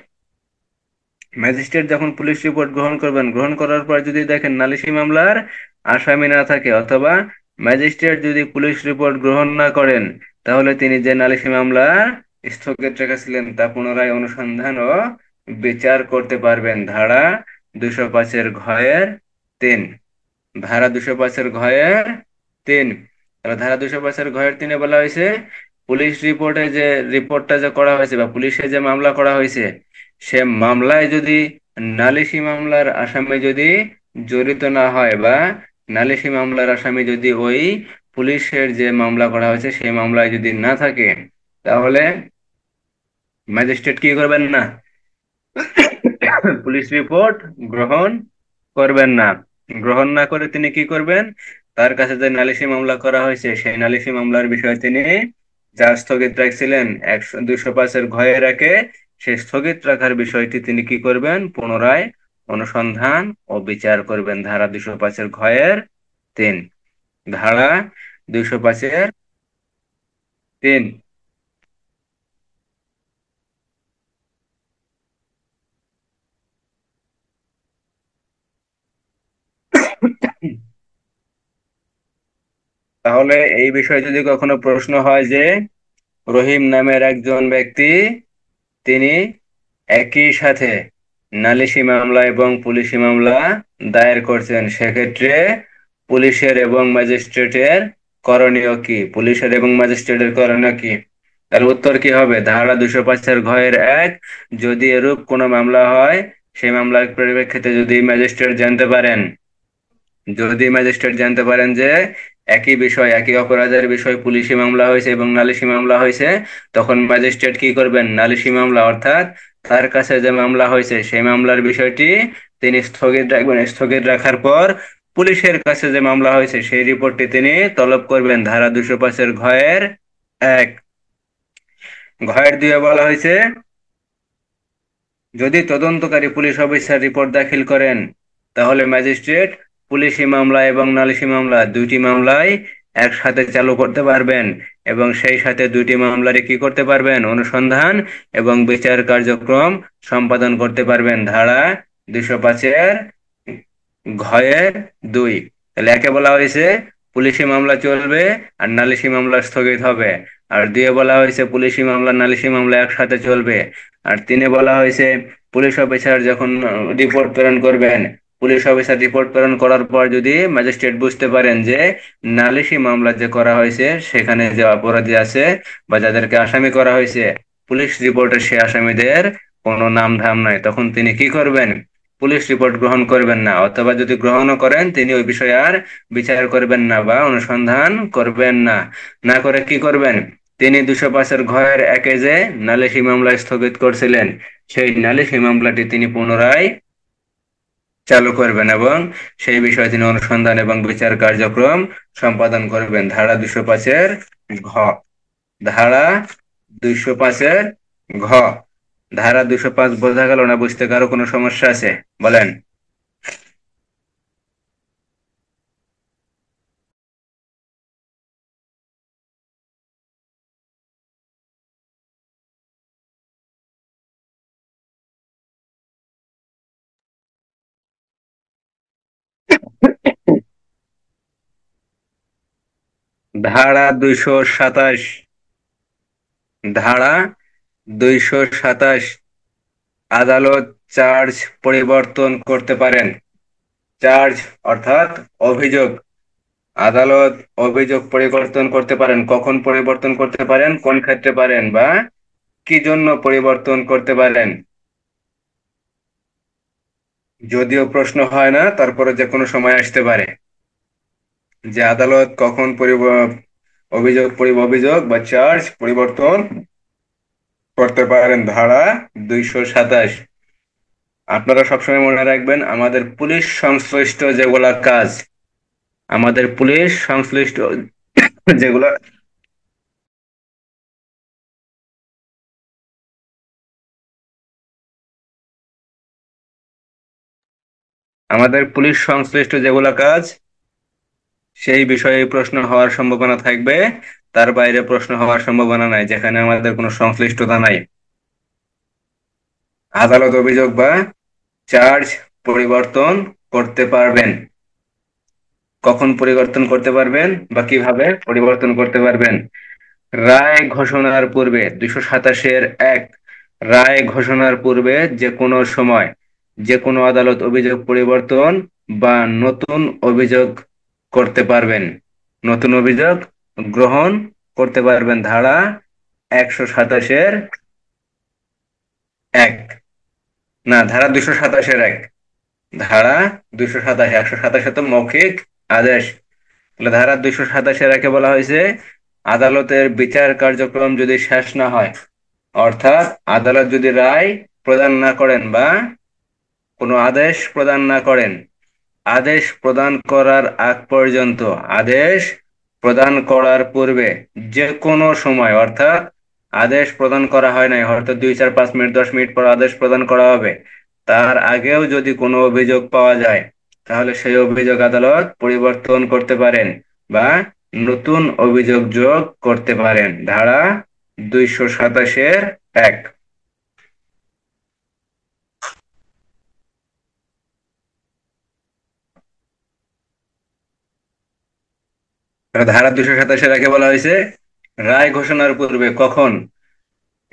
ম্যাজিস্ট্রেট যখন পুলিশ রিপোর্ট গ্রহণ করবেন, গ্রহণ করার পর যদি দেখেন নালিশি মামলার আসামি না থাকে, অথবা ম্যাজিস্ট্রেট যদি পুলিশ রিপোর্ট গ্রহণ না করেন, তাহলে তিনি যে নালিশি মামলা স্থগিত রেখেছিলেন তা পুনরায় অনুসন্ধান ও বিচার করতে পারবেন। ধারা 205-এর ঘয়ের 3। ধারা 205-এর ঘয়ের 3। তাহলে ধারা 205-এর ঘয়ের 3-এ বলা হয়েছে, পুলিশ রিপোর্টে যে রিপোর্টটা যে করা হয়েছে বা পুলিশে যে মামলা করা হয়েছে, সে মামলায় যদি নালিশি মামলার আসামি যদি জড়িত না হয়, বা নালিশি মামলার আসামি যদি ওই পুলিশের যে মামলা করা হয়েছে সেই মামলায় যদি না থাকে, তাহলে ম্যাজিস্ট্রেট কি করবেন না, পুলিশ রিপোর্ট গ্রহণ করবেন না। গ্রহণ না করে তিনি কি করবেন, তার কাছে যে নালিশি মামলা করা হয়েছে সেই নালিশি মামলার বিষয়ে তিনি যা স্থগিত রাখছিলেন 205-এর ঘয়ে রাখে, সেই স্থগিত রাখার বিষয়টি তিনি কি করবেন, পুনরায় অনুসন্ধান ও বিচার করবেন। ধারা 205-এর ঘয়ের 3। ধারা 205-এর 3। তাহলে এই বিষয়ে যদি কখনো প্রশ্ন হয় যে রহিম নামের একজন ব্যক্তি, তিনি একই সাথে নালিশি মামলা এবং পুলিশি মামলা দায়ের করছেন, সেক্ষেত্রে পুলিশের এবং ম্যাজিস্ট্রেটের করণীয় কি? পুলিশের এবং ম্যাজিস্ট্রেটের করণীয় কি? তার উত্তর কি হবে? ধারা 205-এর ঘয়ের 1, যদি এরূপ কোনো মামলা হয়, সেই মামলার পরিপ্রেক্ষিতে যদি ম্যাজিস্ট্রেট জানতে পারেন যে একই বিষয়, একই অপরাধের বিষয় পুলিশি মামলা হয়েছে এবং নালিশি মামলা হয়েছে, তখন ম্যাজিস্ট্রেট কি করবেন, নালিশি মামলা অর্থাৎ তার কাছে যে মামলা হয়েছে সেই মামলার বিষয়টি তিনি স্থগিত রাখবেন। স্থগিত রাখার পর পুলিশের কাছে যে মামলা হয়েছে সেই রিপোর্টটি তিনি তলব করবেন। ধারা 205-এর ঘয়ের 1। ঘয়ের 2-এ বলা হয়েছে, যদি তদন্তকারী পুলিশ অফিসার রিপোর্ট দাখিল করেন, তাহলে ম্যাজিস্ট্রেট পুলিশি মামলা এবং নালিশি মামলা দুইটি মামলায় একসাথে চালু করতে পারবেন, এবং সেই সাথে দুইটি মামলারই কি করতে পারবেন, অনুসন্ধান এবং বিচার কার্যক্রম সম্পাদন করতে পারবেন। ধারা 205-এর ঘয়ের 2। তাহলে একে বলা হয়েছে পুলিশি মামলা চলবে আর নালিশি মামলা স্থগিত হবে। আর 2-এ বলা হয়েছে পুলিশি মামলা নালিশি মামলা একসাথে চলবে। আর 3-এ বলা হয়েছে পুলিশ অফিসার যখন রিপোর্ট প্রেরণ করবেন, পুলিশ অফিসার রিপোর্ট প্রেরণ করার পর যদি ম্যাজিস্ট্রেট বুঝতে পারেন যে নালিশি মামলা যে করা হয়েছে সেখানে যে অপরাধী আছে বা যাদেরকে আসামি করা হয়েছে, পুলিশ রিপোর্টে সে আসামিদের কোনো নাম ধাম নাই, তখন তিনি কি করবেন, পুলিশ রিপোর্ট গ্রহণ করবেন না, অথবা যদি গ্রহণও করেন তিনি ওই বিষয়ে আর বিচার করবেন না বা অনুসন্ধান করবেন না। না করে কি করবেন, তিনি 205-এর ঘয়ের 1-এ যে নালিশি মামলা স্থগিত করছিলেন, সেই নালিশি মামলাটি তিনি পুনরায় চালু করবেন এবং সেই বিষয়ে তিনি অনুসন্ধান এবং বিচার কার্যক্রম সম্পাদন করবেন। ধারা 205-এর ঘ। ধারা 205-এর ঘ। ধারা 205 বোঝা গেল না? বুঝতে কারো কোনো সমস্যা আছে? বলেন। ধারা 227। ধারা 227, আদালত চার্জ পরিবর্তন করতে পারেন। চার্জ অর্থাৎ অভিযোগ। আদালত অভিযোগ পরিবর্তন করতে পারেন। কখন পরিবর্তন করতে পারেন, কোন ক্ষেত্রে পারেন, বা কি জন্য পরিবর্তন করতে পারেন? যদিও প্রশ্ন হয় না, তারপরে যে কোনো সময় আসতে পারে যে আদালত কখন অভিযোগ বা চার্জ পরিবর্তন করতে পারেন। ধারা 227। আপনারা সবসময় মনে রাখবেন, আমাদের পুলিশ সংশ্লিষ্ট যেগুলা কাজ, আমাদের পুলিশ সংশ্লিষ্ট যেগুলা আমাদের পুলিশ সংশ্লিষ্ট যেগুলা কাজ, সেই বিষয়ে প্রশ্ন হওয়ার সম্ভাবনা থাকবে, তার বাইরে প্রশ্ন হওয়ার সম্ভাবনা নাই যেখানে আমাদের কোনো সংশ্লিষ্টতা নাই। আদালত অভিযোগ বা চার্জ পরিবর্তন করতে পারবেন। কখন পরিবর্তন করতে পারবেন বা কিভাবে পরিবর্তন করতে পারবেন? রায় ঘোষণার পূর্বে 227-1, রায় ঘোষণার পূর্বে যে কোনো সময় যে কোনো আদালত অভিযোগ পরিবর্তন বা নতুন অভিযোগ করতে পারবেন, নতুন অভিযোগ গ্রহণ করতে পারবেন। ধারা 127-1, না, ধারা 227-1, ধারা 227, 127 তো মৌখিক আদেশ। তাহলে ধারা 227-1 বলা হয়েছে আদালতের বিচার কার্যক্রম যদি শেষ না হয়, অর্থাৎ আদালত যদি রায় প্রদান না করেন বা কোনো আদেশ প্রদান না করেন, আদেশ প্রদান করার আগ পর্যন্ত, আদেশ প্রদান করার পূর্বে যে কোনো সময়, অর্থাৎ আদেশ প্রদান করা হয় নাই, হয়তো 2, 4, 5 মিনিট 10 মিনিট পর আদেশ প্রদান করা হবে, তার আগেও যদি কোনো অভিযোগ পাওয়া যায় তাহলে সেই অভিযোগ আদালত পরিবর্তন করতে পারেন বা নতুন অভিযোগ যোগ করতে পারেন। ধারা 227-1। ধারা 227-1 বলা হয়েছে রায় ঘোষণার পূর্বে কখন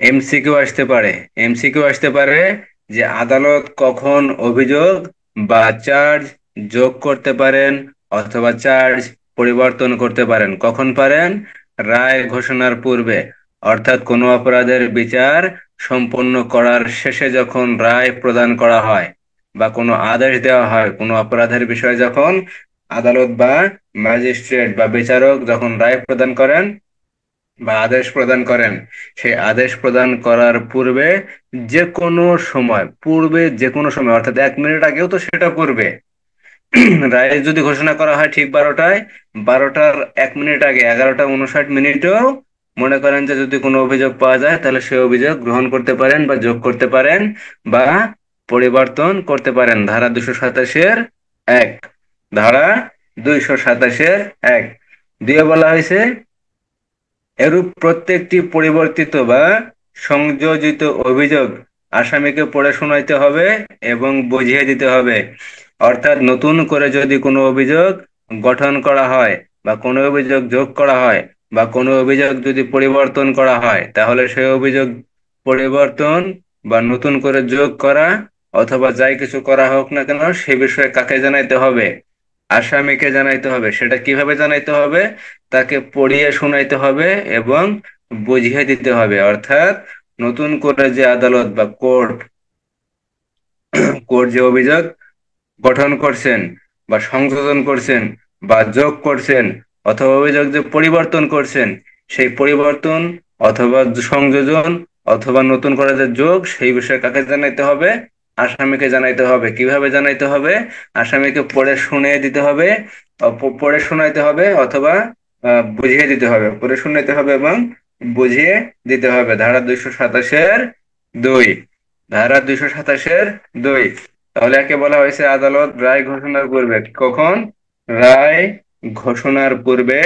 এমসিকিউ আসতে পারে। এমসিকিউ আসতে পারে যে আদালত কখন অভিযোগ বা চার্জ যোগ করতে পারেন অথবা চার্জ পরিবর্তন করতে পারেন। কখন পারেন? রায় ঘোষণার পূর্বে, অর্থাৎ কোনো অপরাধের বিচার সম্পন্ন করার শেষে যখন রায় প্রদান করা হয় বা কোনো আদেশ দেওয়া হয়, কোনো অপরাধের বিষয়ে যখন আদালত বা ম্যাজিস্ট্রেট বা বিচারক যখন রায় প্রদান করেন বা আদেশ প্রদান করেন, সেই আদেশ প্রদান করার পূর্বে যে কোনো সময়, পূর্বে যে কোনো সময়, অর্থাৎ 1 মিনিট আগেও তো সেটা পূর্বে। রায় যদি ঘোষণা করা হয় ঠিক 12টায়, 12টার 1 মিনিট আগে 11টা 59 মিনিটেও মনে করেন যে যদি কোনো অভিযোগ পাওয়া যায় তাহলে সেই অভিযোগ গ্রহণ করতে পারেন বা যোগ করতে পারেন বা পরিবর্তন করতে পারেন। ধারা 227-1, ধারা 227-1 দিয়ে বলা হয়েছে এরূপ প্রত্যেকটি পরিবর্তিত বা সংযোজিত অভিযোগ আসামিকে পড়ে শোনাইতে হবে এবং বুঝিয়ে দিতে হবে। অর্থাৎ নতুন করে যদি কোনো অভিযোগ গঠন করা হয় বা কোনো অভিযোগ যোগ করা হয় বা কোনো অভিযোগ যদি পরিবর্তন করা হয় তাহলে সেই অভিযোগ পরিবর্তন বা নতুন করে যোগ করা অথবা যাই কিছু করা হোক না কেন সে বিষয়ে কাকে জানাইতে হবে? আসামিকে জানাইতে হবে। সেটা কিভাবে জানাইতে হবে? তাকে পড়িয়ে শোনাইতে হবে এবং বুঝিয়ে দিতে হবে। অর্থাৎ নতুন করে যে আদালত বা কোর্ট কোর্ট যে অভিযোগ গঠন করছেন বা সংশোধন করছেন বা যোগ করছেন অথবা অভিযোগ যে পরিবর্তন করছেন, সেই পরিবর্তন অথবা সংযোজন অথবা নতুন করে যে যোগ, সেই বিষয়ে কাকে জানাইতে হবে? আসামিকে জানাইতে হবে। কিভাবে জানাইতে হবে? আসামিকে পড়ে শুনিয়ে দিতে হবে, পড়ে শোনাইতে হবে অথবা বুঝিয়ে দিতে হবে। পড়ে শুনাইতে হবে এবং বুঝিয়ে দিতে হবে। ধারা 227-2, ধারা 227-2। তাহলে একে বলা হয়েছে আদালত রায় ঘোষণার পূর্বে। কখন? রায় ঘোষণার পূর্বে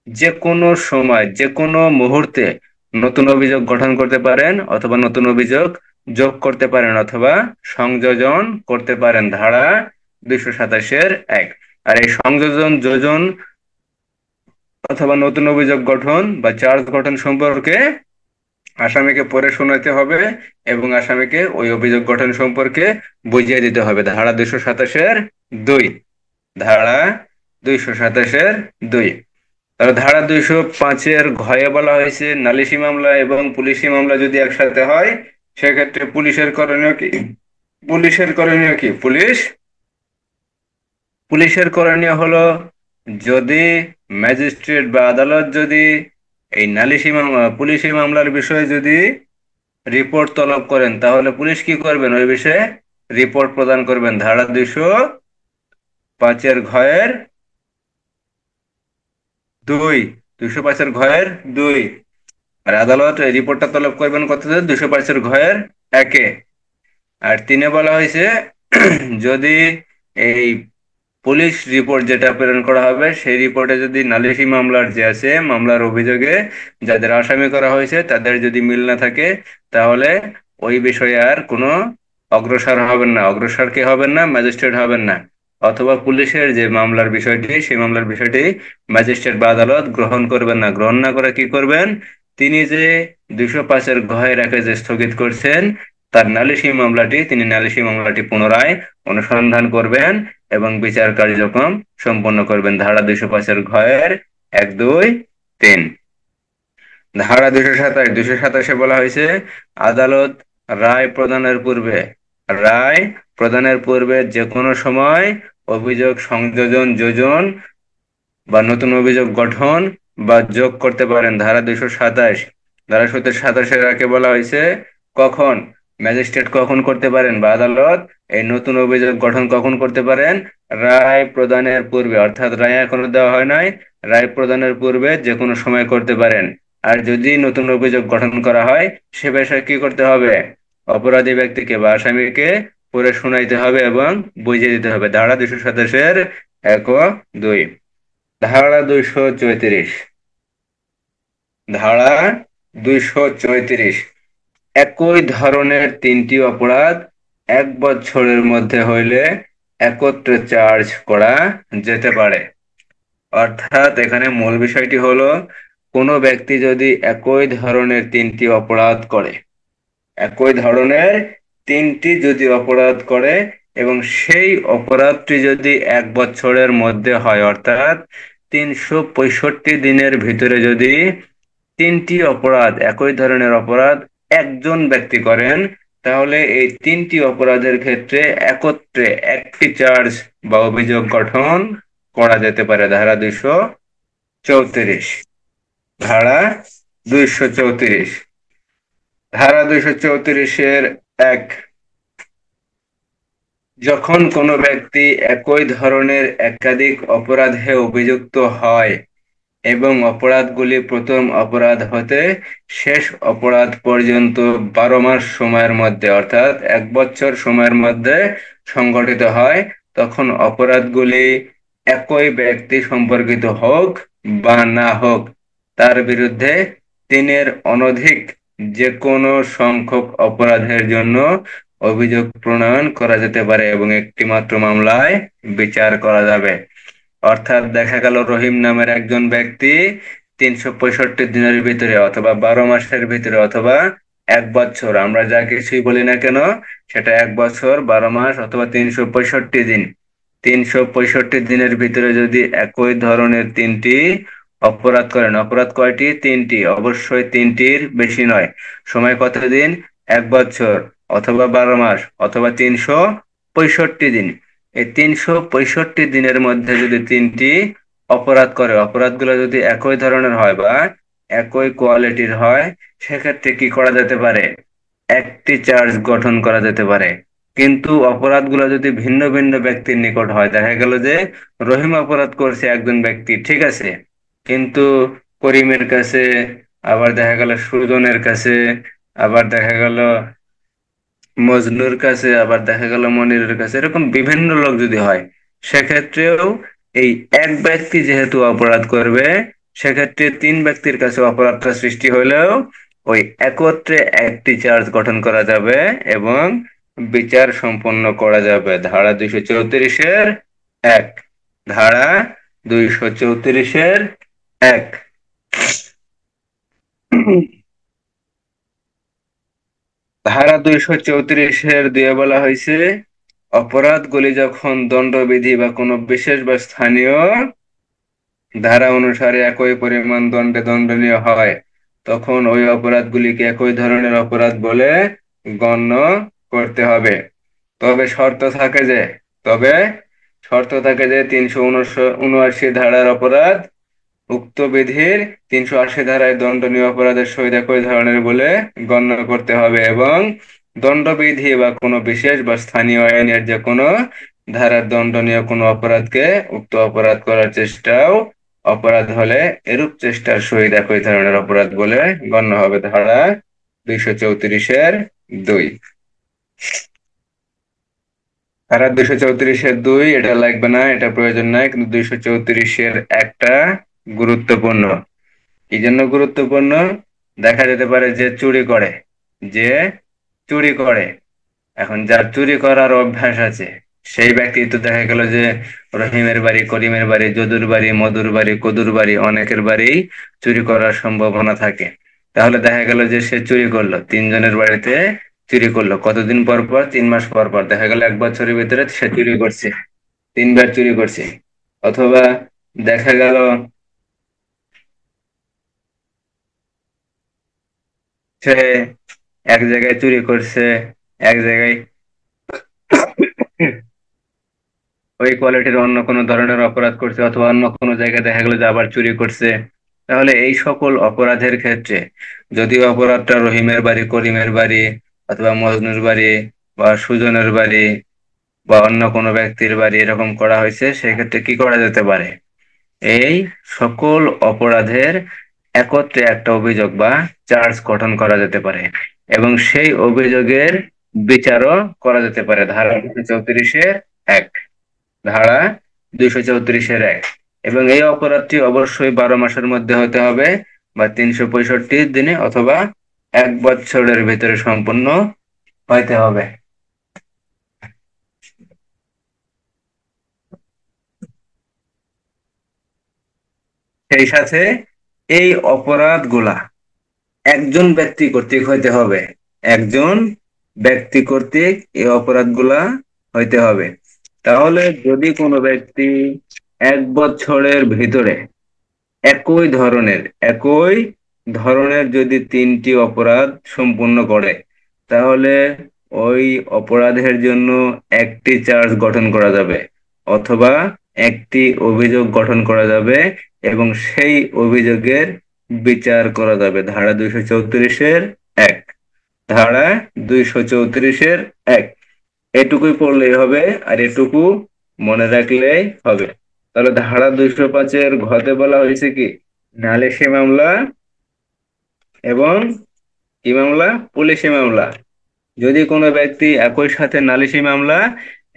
যে কোনো সময় যে কোনো মুহূর্তে নতুন অভিযোগ গঠন করতে পারেন অথবা নতুন অভিযোগ যোগ করতে পারেন অথবা সংযোজন করতে পারেন। ধারা 227-1। আর এই সংযোজন, যোজন অথবা নতুন অভিযোগ গঠন বা চার্জ গঠন সম্পর্কে আসামিকে পড়ে শোনাতে হবে এবং আসামিকে ওই অভিযোগ গঠন সম্পর্কে বুঝিয়ে দিতে হবে। ধারা 227-2, ধারা 227-2। তাহলে ধারা 205-এর ঘয়ে বলা হয়েছে নালিশি মামলা এবং পুলিশি মামলা যদি একসাথে হয় সেক্ষেত্রে পুলিশের করণীয় কি? পুলিশের করণীয় কি? পুলিশের করণীয় হলো যদি ম্যাজিস্ট্রেট বা আদালত যদি এই নালিশি মামলা পুলিশি মামলার বিষয়ে যদি রিপোর্ট তলব করেন তাহলে পুলিশ কি করবেন? ওই বিষয়ে রিপোর্ট প্রদান করবেন। ধারা 205-এর 2, 205-2। আর আদালত এই রিপোর্টটা তলব করবেন কত? 205-1। আর 3-এ বলা হয়েছে যদি এই পুলিশ রিপোর্ট যেটা প্রেরণ করা হবে সেই রিপোর্টে যদি নালিশি মামলার যে আছে মামলার অভিযোগে যাদের আসামি করা হয়েছে তাদের যদি মিল না থাকে, তাহলে ওই বিষয়ে আর কোনো অগ্রসর হবেন না। অগ্রসর কে হবেন না? ম্যাজিস্ট্রেট হবেন না। অথবা পুলিশের যে মামলার বিষয়টি সেই মামলার বিষয়টি ম্যাজিস্ট্রেট বা আদালত গ্রহণ করবেন না। গ্রহণ না করে কি করবেন? তিনি যে 205-এর ঘয়ের একে যে স্থগিত করছেন তার নালিশি মামলাটি পুনরায় অনুসন্ধান করবেন এবং বিচার কার্যক্রম সম্পন্ন করবেন। ধারা 205-এর ঘয়ের 1, 2, 3। ধারা 227 বলা হয়েছে, আদালত রায় প্রদানের পূর্বে রায় প্রদানের পূর্বে যে কোনো সময় অভিযোগ সংযোজন, যোজন বা নতুন অভিযোগ গঠন বা যোগ করতে পারেন। ধারা 227 আগে বলা হয়েছে কখন ম্যাজিস্ট্রেট কখন করতে পারেন বা আদালত এই নতুন অভিযোগ গঠন কখন করতে পারেন? রায় প্রদানের পূর্বে, অর্থাৎ রায় এখনো দেওয়া হয় নাই, রায় প্রদানের পূর্বে যে কোনো সময় করতে পারেন। আর যদি নতুন অভিযোগ গঠন করা হয় সে বিষয়ে কি করতে হবে? অপরাধী ব্যক্তিকে বা আসামিকে পড়ে শোনাইতে হবে এবং বুঝিয়ে দিতে হবে। ধারা 227-1, 2। ধারা 234। ধারা 234, একই ধরনের তিনটি অপরাধ 1 বছরের মধ্যে হইলে একত্রে চার্জ করা যেতে পারে। অর্থাৎ এখানে মূল বিষয়টি হলো, কোনো ব্যক্তি যদি একই ধরনের তিনটি যদি অপরাধ করে এবং সেই অপরাধটি যদি 1 বছরের মধ্যে হয়, অর্থাৎ 365 দিনের ভিতরে যদি তিনটি অপরাধ, একই ধরনের অপরাধ একজন ব্যক্তি করেন, তাহলে এই তিনটি অপরাধের ক্ষেত্রে একত্রে একটি চার্জ বা অভিযোগ গঠন করা যেতে পারে। চৌত্রিশ ধারা 234 ধারা 234-1, যখন কোনো ব্যক্তি একই ধরনের একাধিক অপরাধে অভিযুক্ত হয় এবং অপরাধগুলি প্রথম অপরাধ হতে শেষ অপরাধ পর্যন্ত 12 মাস সময়ের মধ্যে, অর্থাৎ 1 বছর সময়ের মধ্যে সংঘটিত হয়, তখন অপরাধগুলি একই ব্যক্তি সম্পর্কিত হোক বা না হোক, তার বিরুদ্ধে 3-এর অনধিক যে কোনো সংখ্যক অপরাধের জন্য অভিযোগ প্রণয়ন করা যেতে পারে এবং একটি মাত্র মামলায় বিচার করা যাবে। অর্থাৎ দেখা গেল রহিম নামের একজন ব্যক্তি 365 দিনের ভিতরে অথবা 12 মাসের ভিতরে অথবা 1 বছর, আমরা যা কিছুই বলি না কেন সেটা 1 বছর, 12 মাস অথবা 365 দিন, 365 দিনের ভিতরে যদি একই ধরনের তিনটি অপরাধ করেন। অপরাধ কয়টি? তিনটি, অবশ্যই তিনটির বেশি নয়। সময় কতদিন? 1 বছর অথবা 12 মাস অথবা 365 দিন। এই 365 দিনের মধ্যে যদি তিনটি অপরাধ করে, অপরাধগুলো যদি একই ধরনের হয় বা একই কোয়ালিটির হয়, সেক্ষেত্রে কি করা যেতে পারে? একটি চার্জ গঠন করা যেতে পারে। কিন্তু অপরাধগুলো যদি ভিন্ন ভিন্ন ব্যক্তির নিকট হয়, দেখা গেল যে রহিম অপরাধ করছে একজন ব্যক্তি, ঠিক আছে, কিন্তু করিমের কাছে, আবার দেখা গেল সুজনের কাছে, আবার দেখা গেল মজনুর কাছে, আবার দেখা গেল মনিরের কাছে, এরকম বিভিন্ন লোক যদি হয়, সেক্ষেত্রেও এই এক ব্যক্তি যেহেতু অপরাধ করবে, সেক্ষেত্রে 3 ব্যক্তির কাছে অপরাধটা সৃষ্টি হলেও ওই একত্রে একটি চার্জ গঠন করা যাবে এবং বিচার সম্পন্ন করা যাবে। ধারা 234-1। ধারা 234-1। ধারা 234-2 বলা হয়েছে, অপরাধগুলি যখন দণ্ডবিধি বা কোনো বিশেষ বা স্থানীয় ধারা অনুসারে একই পরিমাণ দণ্ডে দণ্ডনীয় হয়, তখন ওই অপরাধগুলিকে একই ধরনের অপরাধ বলে গণ্য করতে হবে। তবে শর্ত থাকে যে তবে শর্ত থাকে যে 379 ধারার অপরাধ উক্ত বিধির 380 ধারায় দণ্ডনীয় অপরাধের সহিত একই ধরনের বলে গণ্য করতে হবে এবং দণ্ডবিধি বা কোনো বিশেষ বা স্থানীয় আইনের যে কোনো ধারার দণ্ডনীয় কোনো অপরাধকে উক্ত অপরাধ করার চেষ্টাও অপরাধ হলে এরূপ চেষ্টার সহিত একই ধরনের অপরাধ বলে গণ্য হবে। ধারা 234-2। ধারা 234-2 এটা লাগবে না, এটা প্রয়োজন নাই, কিন্তু 234-1টা গুরুত্বপূর্ণ। কি জন্য গুরুত্বপূর্ণ? দেখা যেতে পারে যে চুরি করে, যে চুরি করে, এখন যার চুরি করার অভ্যাস আছে সেই ব্যক্তি তো দেখা গেল যে রহিমের বাড়ি, করিমের বাড়ি, যদুর বাড়ি, মধুর বাড়ি, কদুর বাড়ি, অনেকের বাড়ি চুরি করার সম্ভাবনা থাকে। তাহলে দেখা গেল যে সে চুরি করলো, তিনজনের বাড়িতে চুরি করলো, কতদিন পর পর? 3 মাস পর পর। দেখা গেল 1 বছরের ভিতরে সে চুরি করছে, 3 বার চুরি করছে। অথবা দেখা গেল সে এক জায়গায় চুরি করছে, এক জায়গায় ওই কোয়ালিটির অন্য কোনো ধরনের অপরাধ করছে, অথবা অন্য কোনো জায়গায় দেখা গেলো যে আবার চুরি করছে। তাহলে এই সকল অপরাধের ক্ষেত্রে যদি অপরাধটা রহিমের বাড়ি, করিমের বাড়ি, অথবা মজনুর বাড়ি, বা সুজনের বাড়ি, বা অন্য কোনো ব্যক্তির বাড়ি এরকম করা হয়েছে, সেক্ষেত্রে কি করা যেতে পারে? এই সকল অপরাধের একত্রে একটা অভিযোগ বা চার্জ গঠন করা যেতে পারে, এবং সেই অভিযোগের বিচারও করা যেতে পারে ধারা 234-1। ধারা 234-1। এবং এই অপরাধটি অবশ্যই 12 মাসের মধ্যে হতে হবে, বা 365 দিনে, অথবা 1 বছরের ভিতরে সম্পন্ন হইতে হবে। সেই সাথে এই অপরাধগুলা একজন ব্যক্তি কর্তৃক হইতে হবে, একজন ব্যক্তি কর্তৃক এই অপরাধগুলা হইতে হবে। তাহলে যদি কোনো ব্যক্তি 1 বছরের ভিতরে একই ধরনের একই ধরনের যদি 3টি অপরাধ সম্পূর্ণ করে, তাহলে ওই অপরাধের জন্য একটি চার্জ গঠন করা যাবে, অথবা একটি অভিযোগ গঠন করা যাবে, এবং সেই অভিযোগের বিচার করা যাবে ধারা 234-1। ধারা 234-1, এটুকুই পড়লেই হবে, আর এটুকু মনে রাখলেই হবে। তাহলে ধারা 205-এর ঘতে বলা হয়েছে কি? নালিশি মামলা এবং কি মামলা? পুলিশি মামলা। যদি কোনো ব্যক্তি একই সাথে নালিশি মামলা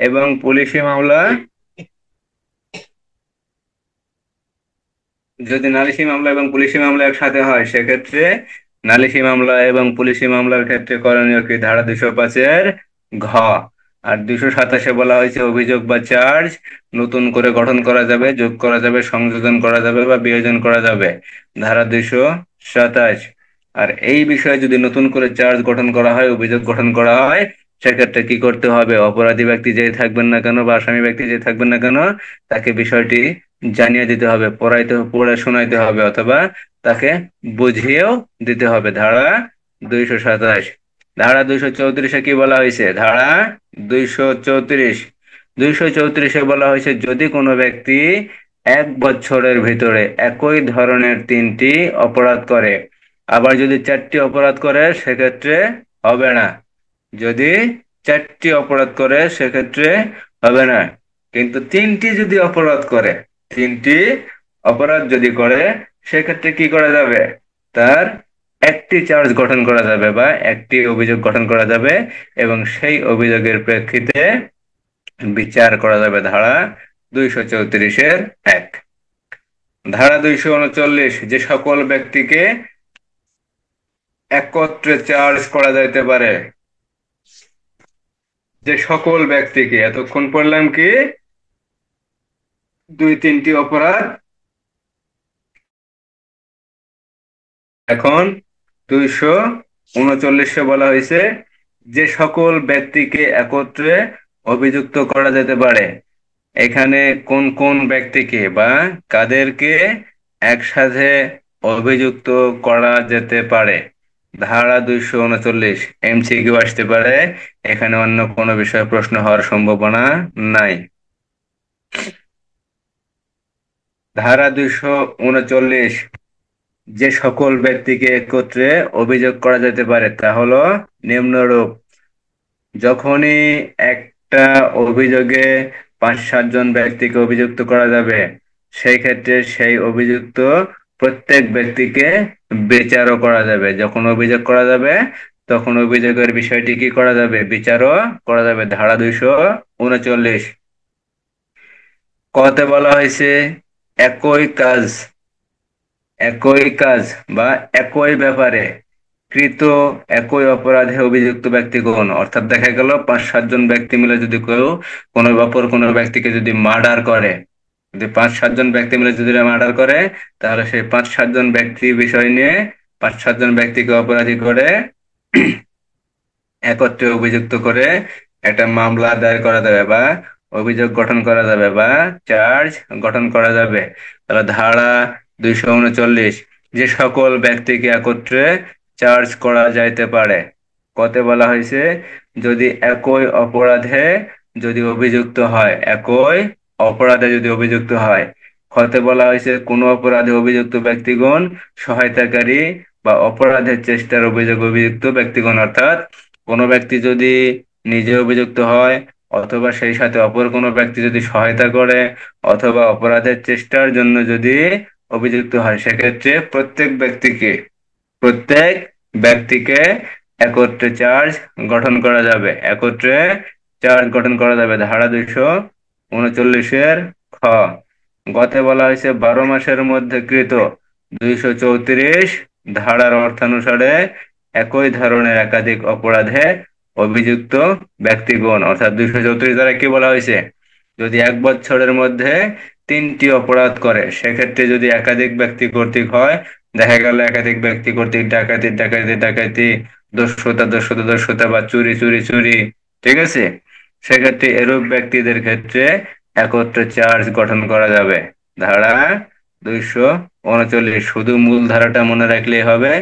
এবং পুলিশি মামলা, যদি নালিশি মামলা এবং পুলিশি মামলা একসাথে হয়, সেক্ষেত্রে নালিশি মামলা এবং পুলিশি মামলার ক্ষেত্রে করণীয় কি? ধারা 205-এর ঘ। আর 227-এ বলা হয়েছে অভিযোগ বা চার্জ নতুন করে গঠন করা যাবে, যোগ করা যাবে, সংযোজন করা যাবে, বা বিয়োজন করা যাবে, ধারা 227। আর এই বিষয়ে যদি নতুন করে চার্জ গঠন করা হয়, অভিযোগ গঠন করা হয়, সেক্ষেত্রে কি করতে হবে? অপরাধী ব্যক্তি যে থাকবেন না কেন, বা আসামি ব্যক্তি যে থাকবেন না কেন, তাকে বিষয়টি জানিয়ে দিতে হবে, পড়ে শোনাইতে হবে, অথবা তাকে বুঝিয়েও দিতে হবে। ধারা 227। ধারা 234-এ কি বলা হয়েছে? ধারা 234, 234-এ বলা হয়েছে যদি কোনো ব্যক্তি 1 বছরের ভিতরে একই ধরনের 3টি অপরাধ করে, আবার যদি 4টি অপরাধ করে সেক্ষেত্রে হবে না। যদি 4টি অপরাধ করে সেক্ষেত্রে হবে না, কিন্তু 3টি যদি অপরাধ করে, 3টি অপরাধ যদি করে, সেক্ষেত্রে কি করা যাবে? তার একটি চার্জ গঠন করা যাবে, বা একটি অভিযোগ গঠন করা যাবে, এবং সেই অভিযোগের প্রেক্ষিতে বিচার করা যাবে ধারা 234-1। ধারা 239, যে সকল ব্যক্তিকে একত্রে চার্জ করা যাইতে পারে, যে সকল ব্যক্তিকে, এতক্ষণ পড়লাম কি? 2-3টি অপরাধ। এখন 239-এ বলা হয়েছে যে সকল ব্যক্তিকে একত্রে অভিযুক্ত করা যেতে পারে। এখানে কোন কোন ব্যক্তিকে বা কাদেরকে একসাথে অভিযুক্ত করা যেতে পারে? ধারা 239, এমসিকিউ আসতে পারে, এখানে অন্য কোনো বিষয়ে প্রশ্ন হওয়ার সম্ভাবনা নাই। ধারা 239, যে সকল ব্যক্তিকে একত্রে অভিযোগ করা যেতে পারে তা হলো নিম্নরূপ: যখনই একটা অভিযোগে 5-7 জন ব্যক্তিকে অভিযুক্ত করা যাবে, সেই ক্ষেত্রে সেই অভিযুক্ত প্রত্যেক ব্যক্তিকে বিচারও করা যাবে। যখন অভিযোগ করা যাবে তখন অভিযোগের বিষয়টি কি করা যাবে, বিচারও করা যাবে। ধারা 239 কতে বলা হয়েছে একই কাজ, একই কাজ বা একই ব্যাপারে কৃত একই অপরাধে অভিযুক্ত ব্যক্তিগণ, অর্থাৎ দেখা গেল 5-7 জন ব্যক্তি মিলে যদি কেউ কোনো অপর কোনো ব্যক্তিকে যদি মার্ডার করে, যদি 5-7 জন ব্যক্তি মিলে যদি মার্ডার করে, তাহলে সেই 5-7 জন ব্যক্তি বিষয় নিয়ে 5-7 জন ব্যক্তিকে অপরাধী করে একত্রে অভিযুক্ত করে একটা মামলা দায়ের করা যাবে বা অভিযোগ গঠন করা যাবে বা চার্জ গঠন করা যাবে। তাহলে ধারা 239, যে সকল ব্যক্তিকে একত্রে চার্জ করা যাইতে পারে। কতে বলা হয়েছে যদি একই অপরাধে যদি অভিযুক্ত হয়, একই অপরাধে যদি অভিযুক্ত হয়। খতে বলা হয়েছে কোন অপরাধে অভিযুক্ত ব্যক্তিগণ সহায়তাকারী বা অপরাধের চেষ্টার অভিযোগ অভিযুক্ত ব্যক্তিগণ, অর্থাৎ কোনো ব্যক্তি যদি নিজে অভিযুক্ত হয় অথবা সেই সাথে অপর কোনো ব্যক্তি যদি সহায়তা করে অথবা অপরাধের চেষ্টার জন্য যদি অভিযুক্ত হয়, সেক্ষেত্রে প্রত্যেক ব্যক্তিকে একত্রে চার্জ গঠন করা যাবে, একত্রে চার্জ গঠন করা যাবে। ধারা 239 খ। গতে বলা হয়েছে 12 মাসের মধ্যে কৃত 234 ধারার অর্থানুসারে একই ধরনের একাধিক অপরাধে অভিযুক্ত ব্যক্তিগণ, অর্থাৎ 234 দ্বারা কি বলা হয়েছে, যদি 1 বছরের মধ্যে 3টি অপরাধ করে, সেক্ষেত্রে যদি একাধিক ব্যক্তি কর্তৃক হয়, দেখা গেল একাধিক ব্যক্তি কর্তৃক ডাকাতি ডাকাতি ডাকাতি, দস্যুতা দস্যুতা দস্যুতা বা চুরি চুরি চুরি, ঠিক আছে, সেক্ষেত্রে এরূপ ব্যক্তিদের ক্ষেত্রে একত্রে চার্জ গঠন করা যাবে। ধারা 239, শুধু মূল ধারাটা মনে রাখলেই হবে।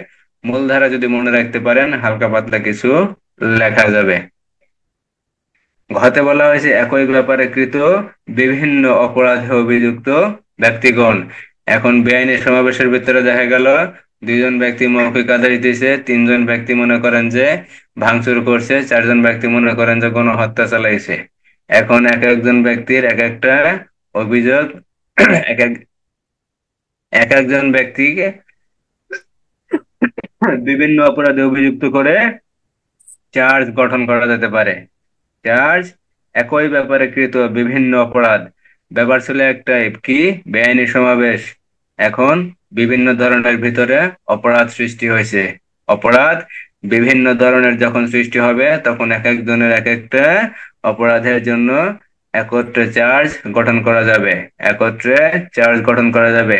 মূল ধারা যদি মনে রাখতে পারেন, হালকা পাতলা কিছু লেখা যাবে। ঘতে বলা হয়েছে একই ব্যাপারে কৃত বিভিন্ন অপরাধে অভিযুক্ত ব্যক্তিগণ। এখন বেআইনি সমাবেশের ভিতরে দেখা গেল 2 জন ব্যক্তি মৌখিক আদেশ দিয়েছে, 3 জন ব্যক্তি মনে করেন যে ভাঙচুর করছে, 4 জন ব্যক্তি মনে করেন যে গণহত্যা চালাইছে। এখন এক একজন ব্যক্তির এক একটা অভিযোগ, এক এক এক একজন ব্যক্তিকে বিভিন্ন অপরাধে অভিযুক্ত করে চার্জ গঠন করা যেতে পারে। চার্জ একই ব্যাপারে কৃত বিভিন্ন অপরাধ, ব্যাপার ছিল একটাই কি, বেআইনি সমাবেশ। এখন বিভিন্ন ধরনের ভিতরে অপরাধ সৃষ্টি হয়েছে, অপরাধ বিভিন্ন ধরনের যখন সৃষ্টি হবে, তখন এক একজনের এক একটা অপরাধের জন্য একত্রে চার্জ গঠন করা যাবে, একত্রে চার্জ গঠন করা যাবে।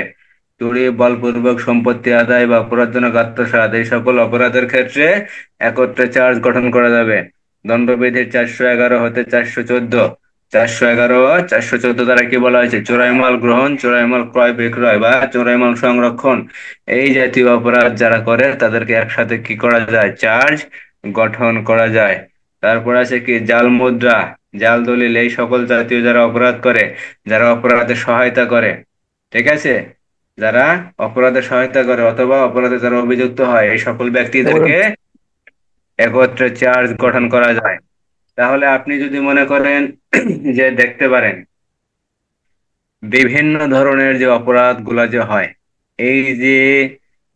চুরি, বলপূর্বক সম্পত্তি আদায় বা অপরাধজনক আত্মসাৎ, এই সকল অপরাধের ক্ষেত্রে একত্রে চার্জ গঠন করা যাবে। দণ্ডবিধির 411 হতে 414, 411 ও 414 দ্বারা কি বলা হয়েছে, চোরাই মাল গ্রহণ, চোরাই মাল ক্রয় বিক্রয় বা চোরাই মাল সংরক্ষণ, এই জাতীয় অপরাধ যারা করে তাদেরকে একসাথে কি করা যায়, চার্জ গঠন করা যায়। তারপর আছে কি জাল মুদ্রা, জাল দলিল, এই সকল জাতীয় যারা অপরাধ করে, যারা অপরাধে সহায়তা করে, ঠিক আছে, যারা অপরাধে সহায়তা করে অথবা অপরাধে যারা অভিযুক্ত হয়, এই সকল ব্যক্তিদেরকে একত্রে চার্জ গঠন করা যায়। তাহলে আপনি যদি মনে করেন যে দেখতে পারেন বিভিন্ন ধরনের যে অপরাধ গুলা যে হয়, এই যে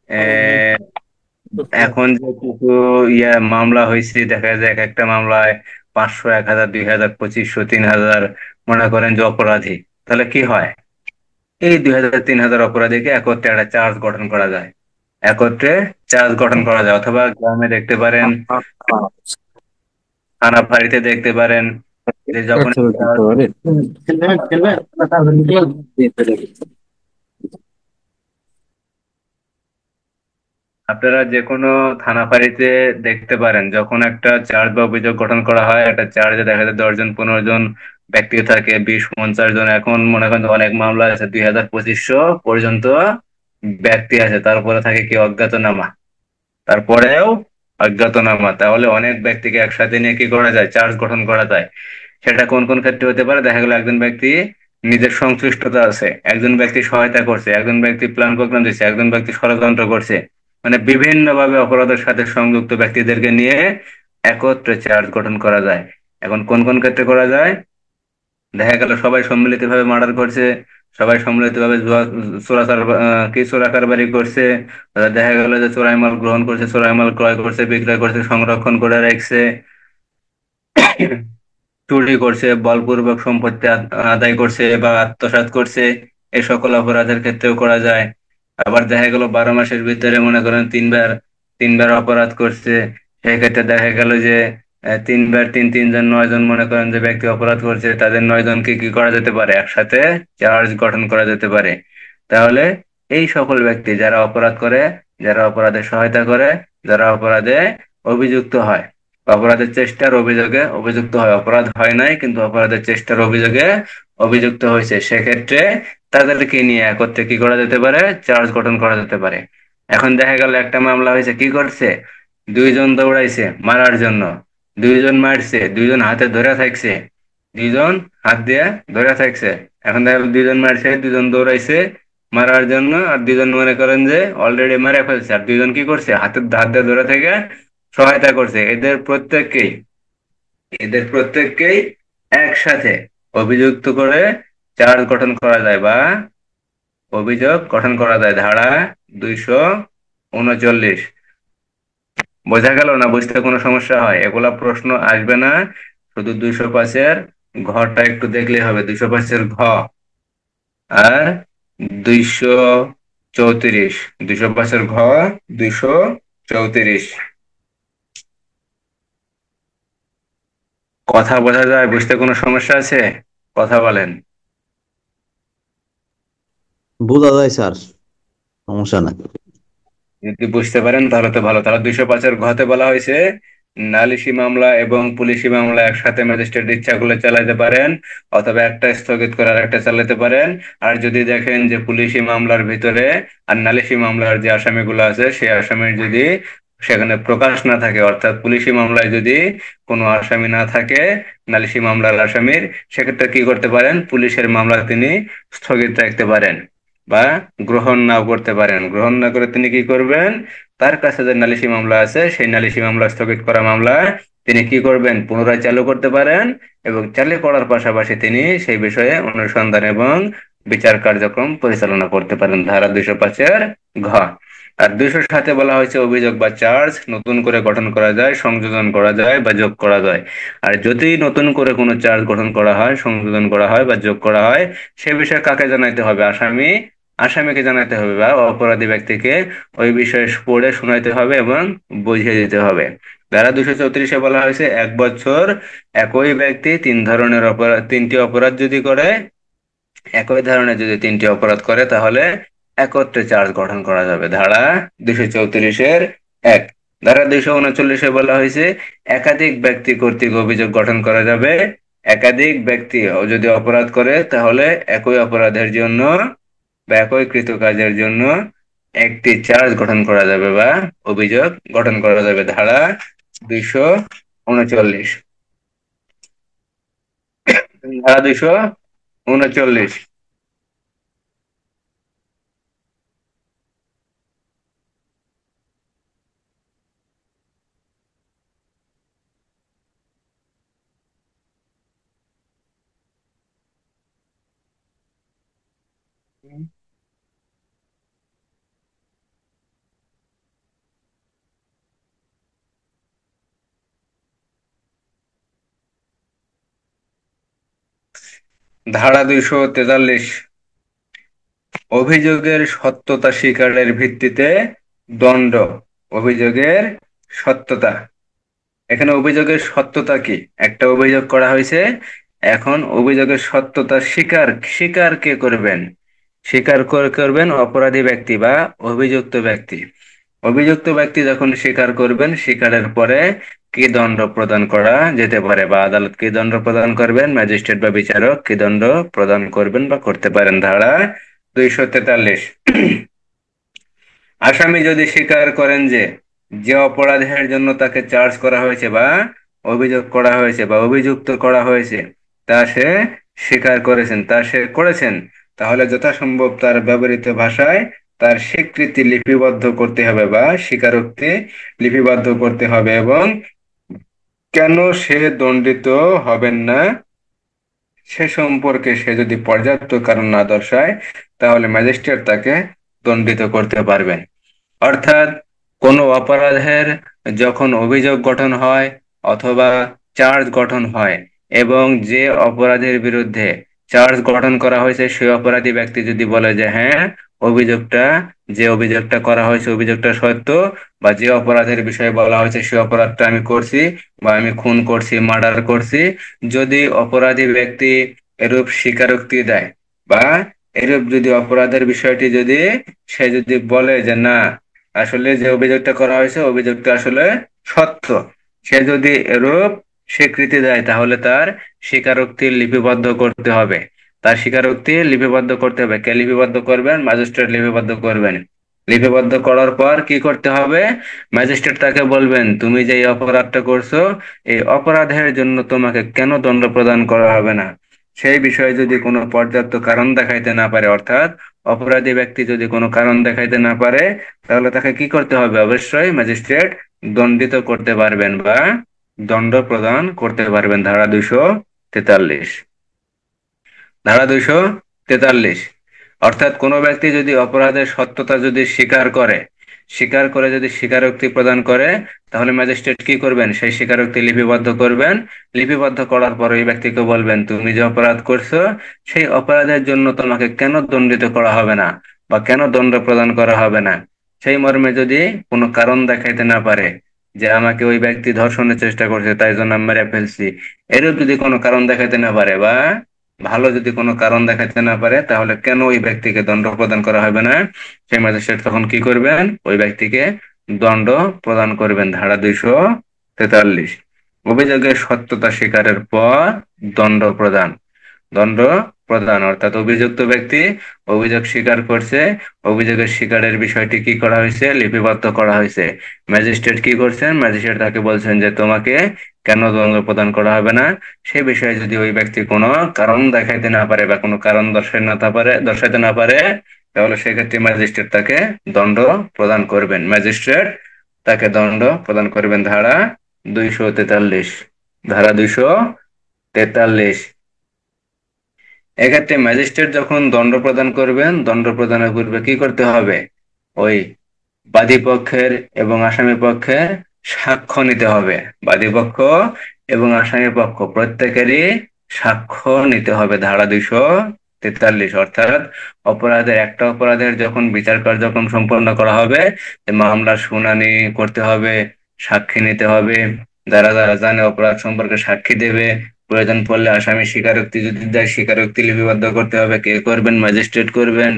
আহ, এখন যে কিছু মামলা হয়েছে, দেখা যায় এক একটা মামলায় 500, 1000, 2000, 2500, 3000 মনে করেন যে অপরাধী, তাহলে কি হয়, এই 2000, 3000 অপরাধীকে একত্রে একটা চার্জ গঠন করা যায়, একত্রে চার্জ গঠন করা যায়। অথবা গ্রামে দেখতে পারেন, থানা ফাঁড়িতে দেখতে পারেন যে যখন একটা, আপনারা যে কোনো থানা ফাঁড়িতে দেখতে পারেন যখন একটা চার্জ বা অভিযোগ গঠন করা হয়, একটা চার্জে দেখা যায় 10 জন 15 জন ব্যক্তি থাকে, 20-50 জন। এখন মনে করেন যে অনেক মামলা আছে 2000-2500 পর্যন্ত ব্যক্তি আছে, তারপরে থাকে কি অজ্ঞাতনামা, তারপরেও অজ্ঞাতনামা, তাহলে অনেক ব্যক্তিকে একসাথে নিয়ে কি করা যায়, চার্জ গঠন করা যায়। সেটা কোন কোন ক্ষেত্রে হতে পারে, দেখা গেল একজন ব্যক্তি নিজের সংশ্লিষ্টতা আছে, একজন ব্যক্তি সহায়তা করছে, একজন ব্যক্তি প্ল্যান প্রোগ্রাম দিচ্ছে, একজন ব্যক্তি ষড়যন্ত্র করছে, মানে বিভিন্ন ভাবে অপরাধের সাথে সংযুক্ত ব্যক্তিদেরকে নিয়ে একত্রে চার্জ গঠন করা যায়। এখন কোন কোন ক্ষেত্রে করা যায়, দেখা গেল সবাই সম্মিলিতভাবে মার্ডার করছে, সবাই সম্মিলিতভাবে চোরা কারবারি করছে। দেখা গেল যে চোরাই মাল গ্রহণ করছে, চোরাই মাল ক্রয় করছে, বিক্রয় করছে, সংরক্ষণ করে রাখছে, চুরি করছে, বলপূর্বক সম্পত্তি আদায় করছে বা আত্মসাৎ করছে। এই সকল অপরাধের ক্ষেত্রেও করা যায়। আবার দেখা গেল 12 মাসের ভিতরে মনে করেন তিনবার অপরাধ করছে। সেই ক্ষেত্রে দেখা গেল যে তিনবার তিনজন 9 জন মনে করেন যে ব্যক্তি অপরাধ করছে, তাদের 9 জনকে কি করা যেতে পারে, একসাথে চার্জ গঠন করা যেতে পারে। তাহলে এই সকল ব্যক্তি যারা অপরাধ করে, যারা অপরাধে সহায়তা করে, যারা অপরাধে অভিযুক্ত হয়, অপরাধের চেষ্টার অভিযোগে অভিযুক্ত হয়, অপরাধ হয় নাই কিন্তু অপরাধের চেষ্টার অভিযোগে অভিযুক্ত হয়েছে, সেক্ষেত্রে তাদেরকে নিয়ে একত্রে কি করা যেতে পারে, চার্জ গঠন করা যেতে পারে। এখন দেখা গেল একটা মামলা হয়েছে, কি করছে, 2 জন দৌড়াইছে মারার জন্য, 2 জন মারছে, 2 জন হাতে ধরে থাকছে, 2 জন হাত দিয়ে ধরে থাকছে। এখন দেখা গেল 2 জন মারছে, 2 জন দৌড়াইছে মারার জন্য, আর 2 জন মনে করেন যে অলরেডি মেরে ফেলছে, আর 2 জন কি করছে, হাত দিয়ে ধরে থেকে সহায়তা করছে। এদের প্রত্যেককেই একসাথে অভিযুক্ত করে চার্জ গঠন করা যায় বা অভিযোগ গঠন করা যায় ধারা 239। বোঝা গেল না? বুঝতে কোনো সমস্যা হয়? এগুলা প্রশ্ন আসবে না। শুধু 205-এর ঘটা একটু দেখলেই হবে, 205-এর আর 234, 205-এর 234। কথা বোঝা যায়? বুঝতে কোনো সমস্যা আছে? কথা বলেন। বোঝা যায় স্যার, সমস্যা নাই। যদি বুঝতে পারেন তাহলে তো ভালো। তাহলে 205-এর ঘতে বলা হয়েছে, নালিশি মামলা এবং পুলিশি মামলা একসাথে ম্যাজিস্ট্রেট ইচ্ছা করলে চালাতে পারেন, অথবা একটা স্থগিত করে আর একটা চালাতে পারেন। আর যদি দেখেন যে পুলিশি মামলার ভিতরে আর নালিশি মামলার যে আসামিগুলো আছে, সেই আসামির যদি সেখানে প্রকাশ না থাকে, অর্থাৎ পুলিশি মামলায় যদি কোনো আসামি না থাকে নালিশি মামলার আসামির, সেক্ষেত্রে কি করতে পারেন, পুলিশের মামলা তিনি স্থগিত রাখতে পারেন বা গ্রহণ নাও করতে পারেন। গ্রহণ না করে তিনি কি করবেন, তার কাছে যে নালিশি মামলা আছে সেই নালিশি মামলা স্থগিত করা মামলা তিনি কি করবেন, পুনরায় চালু করতে পারেন, এবং চালু করার পাশাপাশি তিনি সেই বিষয়ে অনুসন্ধান এবং বিচার কার্যক্রম পরিচালনা করতে পারেন, ধারা 205-এর ঘ। আর 207-এ বলা হয়েছে অভিযোগ বা চার্জ নতুন করে গঠন করা যায়, সংযোজন করা যায় বা যোগ করা যায়। আর যদি নতুন করে কোনো চার্জ গঠন করা হয়, সংযোজন করা হয় বা যোগ করা হয়, সে বিষয়ে কাকে জানাইতে হবে, আসামিকে জানাতে হবে বা অপরাধী ব্যক্তিকে ওই বিষয়ে পড়ে শোনাইতে হবে এবং বুঝিয়ে দিতে হবে। ধারা 234-এ বলা হয়েছে 1 বছর একই ব্যক্তি তিনটি অপরাধ যদি করে, একই ধরনের যদি তিনটি অপরাধ করে, তাহলে একত্রে চার্জ গঠন করা যাবে, ধারা 234-এর 1। ধারা 239-এ বলা হয়েছে একাধিক ব্যক্তি কর্তৃক অভিযোগ গঠন করা যাবে। একাধিক ব্যক্তি যদি অপরাধ করে তাহলে একই অপরাধের জন্য বা একই কৃতকাজের জন্য একটি চার্জ গঠন করা যাবে বা অভিযোগ গঠন করা যাবে, ধারা 239। ধারা 239। ধারা 243, অভিযোগের সত্যতা স্বীকারের ভিত্তিতে দণ্ড। অভিযোগের সত্যতা, এখানে অভিযোগের সত্যতা কি, একটা অভিযোগ করা হয়েছে, এখন অভিযোগের সত্যতা স্বীকার স্বীকার কে করবেন, করবেন অপরাধী ব্যক্তি বা অভিযুক্ত ব্যক্তি। অভিযুক্ত ব্যক্তি যখন স্বীকার করবেন, স্বীকারের পরে কি দণ্ড প্রদান করা যেতে পারে বা আদালত কি দণ্ড প্রদান করবেন, ম্যাজিস্ট্রেট বা বিচারক কি দণ্ড প্রদান করবেন বা করতে পারেন, ধারা 243। আসামি যদি স্বীকার করেন যে যে অপরাধের জন্য তাকে চার্জ করা হয়েছে বা অভিযোগ করা হয়েছে বা অভিযুক্ত করা হয়েছে তা সে স্বীকার করেছেন, তাহলে যথাসম্ভব তার ব্যবহৃত ভাষায় তার স্বীকৃতি লিপিবদ্ধ করতে হবে বা স্বীকারোক্তি লিপিবদ্ধ করতে হবে, এবং কেন সে দণ্ডিত হবেন না সে সম্পর্কে সে যদি পর্যাপ্ত কারণ না দর্শায়, তাহলে ম্যাজিস্ট্রেট তাকে দণ্ডিত করতে পারবেন। অর্থাৎ কোনো অপরাধের যখন অভিযোগ গঠন হয় অথবা চার্জ গঠন হয়, এবং যে অপরাধের বিরুদ্ধে চার্জ গঠন করা হয়েছে সেই অপরাধী ব্যক্তি যদি বলে যে হ্যাঁ, অভিযোগটা যে অভিযোগটা করা হয়েছে অভিযোগটা সত্য, বা যে অপরাধের বিষয়ে বলা হয়েছে সেই অপরাধটা আমি করছি, বা আমি খুন করছি, মার্ডার করছি, যদি অপরাধী ব্যক্তি এরূপ স্বীকারোক্তি দেয়, বা এরূপ যদি অপরাধের বিষয়টি যদি সে যদি বলে যে না, আসলে যে অভিযোগটা করা হয়েছে অভিযোগটা আসলে সত্য, সে যদি এরূপ স্বীকৃতি দেয়, তাহলে তার স্বীকারোক্তি লিপিবদ্ধ করতে হবে। তার স্বীকারোক্তি লিপিবদ্ধ করতে হবে। কে লিপিবদ্ধ করবেন? ম্যাজিস্ট্রেট লিপিবদ্ধ করবেন। লিপিবদ্ধ করার পর কি করতে হবে? ম্যাজিস্ট্রেট তাকে বলবেন, তুমি যে এই অপরাধটা করছো, এই অপরাধের জন্য তোমাকে কেন দণ্ড প্রদান করা হবে না? সেই বিষয়ে যদি কোনো পর্যাপ্ত কারণ দেখাইতে না পারে, অর্থাৎ অপরাধী ব্যক্তি যদি কোনো কারণ দেখাইতে না পারে, তাহলে তাকে কি করতে হবে? অবশ্যই ম্যাজিস্ট্রেট দণ্ডিত করতে পারবেন বা দণ্ড প্রদান করতে পারবেন। ধারা 243। ধারা 243, অর্থাৎ কোনো ব্যক্তি যদি অপরাধের সত্যতা যদি স্বীকার করে যদি স্বীকারোক্তি প্রদান করে, তাহলে ম্যাজিস্ট্রেট কি করবেন? সেই স্বীকারোক্তি লিপিবদ্ধ করবেন। লিপিবদ্ধ করার পর ওই ব্যক্তিকে বলবেন, তুমি যে অপরাধ করছো সেই অপরাধের জন্য তোমাকে কেন দণ্ডিত করা হবে না, বা কেন দণ্ড প্রদান করা হবে না। সেই মর্মে যদি কোনো কারণ দেখাইতে না পারে, যে আমাকে ওই ব্যক্তি ধর্ষণের চেষ্টা করছে তাই জন্য আমি মেরে ফেলছি, এরূপ যদি কোনো কারণ দেখাইতে না পারে, বা ভালো যদি কোনো কারণ দেখাতে না পারে, তাহলে কেন ওই ব্যক্তিকে দণ্ড প্রদান করা হবে না? সেই ম্যাজিস্ট্রেট তখন কি করবেন? ওই ব্যক্তিকে দণ্ড প্রদান করবেন। ধারা 243। অভিযোগের সত্যতা স্বীকারের পর দণ্ড প্রদান। দণ্ড প্রদান অর্থাৎ অভিযুক্ত ব্যক্তি অভিযোগ স্বীকার করছে, অভিযোগের স্বীকারের বিষয়টি কি করা হয়েছে? লিপিবদ্ধ করা হয়েছে। ম্যাজিস্ট্রেট কি করছেন? ম্যাজিস্ট্রেট তাকে বলছেন যে তোমাকে কেন দণ্ড প্রদান করা হবে না। সে বিষয়ে যদি ওই ব্যক্তি কোনো কারণ দেখাইতে না পারে, বা কোনো কারণ দর্শাইতে না পারে, তাহলে সেক্ষেত্রে ম্যাজিস্ট্রেট তাকে দণ্ড প্রদান করবেন। ম্যাজিস্ট্রেট তাকে দণ্ড প্রদান করবেন। ধারা 243। ধারা 243, এক্ষেত্রে ম্যাজিস্ট্রেট যখন দণ্ড প্রদান করবেন, দণ্ড প্রদানের পূর্বে কি করতে হবে? ওই বাদী পক্ষের এবং আসামি পক্ষের সাক্ষ্য নিতে হবে। বাদী পক্ষ এবং আসামি পক্ষ প্রত্যেকেরই সাক্ষ্য নিতে হবে। ধারা 243, অর্থাৎ একটা অপরাধের যখন বিচার কার্যক্রম সম্পন্ন করা হবে, মামলার শুনানি করতে হবে, সাক্ষী নিতে হবে, যারা যারা জানে অপরাধ সম্পর্কে সাক্ষী দেবে, প্রয়োজন পড়লে আসামি স্বীকারোক্তি যদি দেয় স্বীকারোক্তি লিপিবদ্ধ করতে হবে। কে করবেন? ম্যাজিস্ট্রেট করবেন।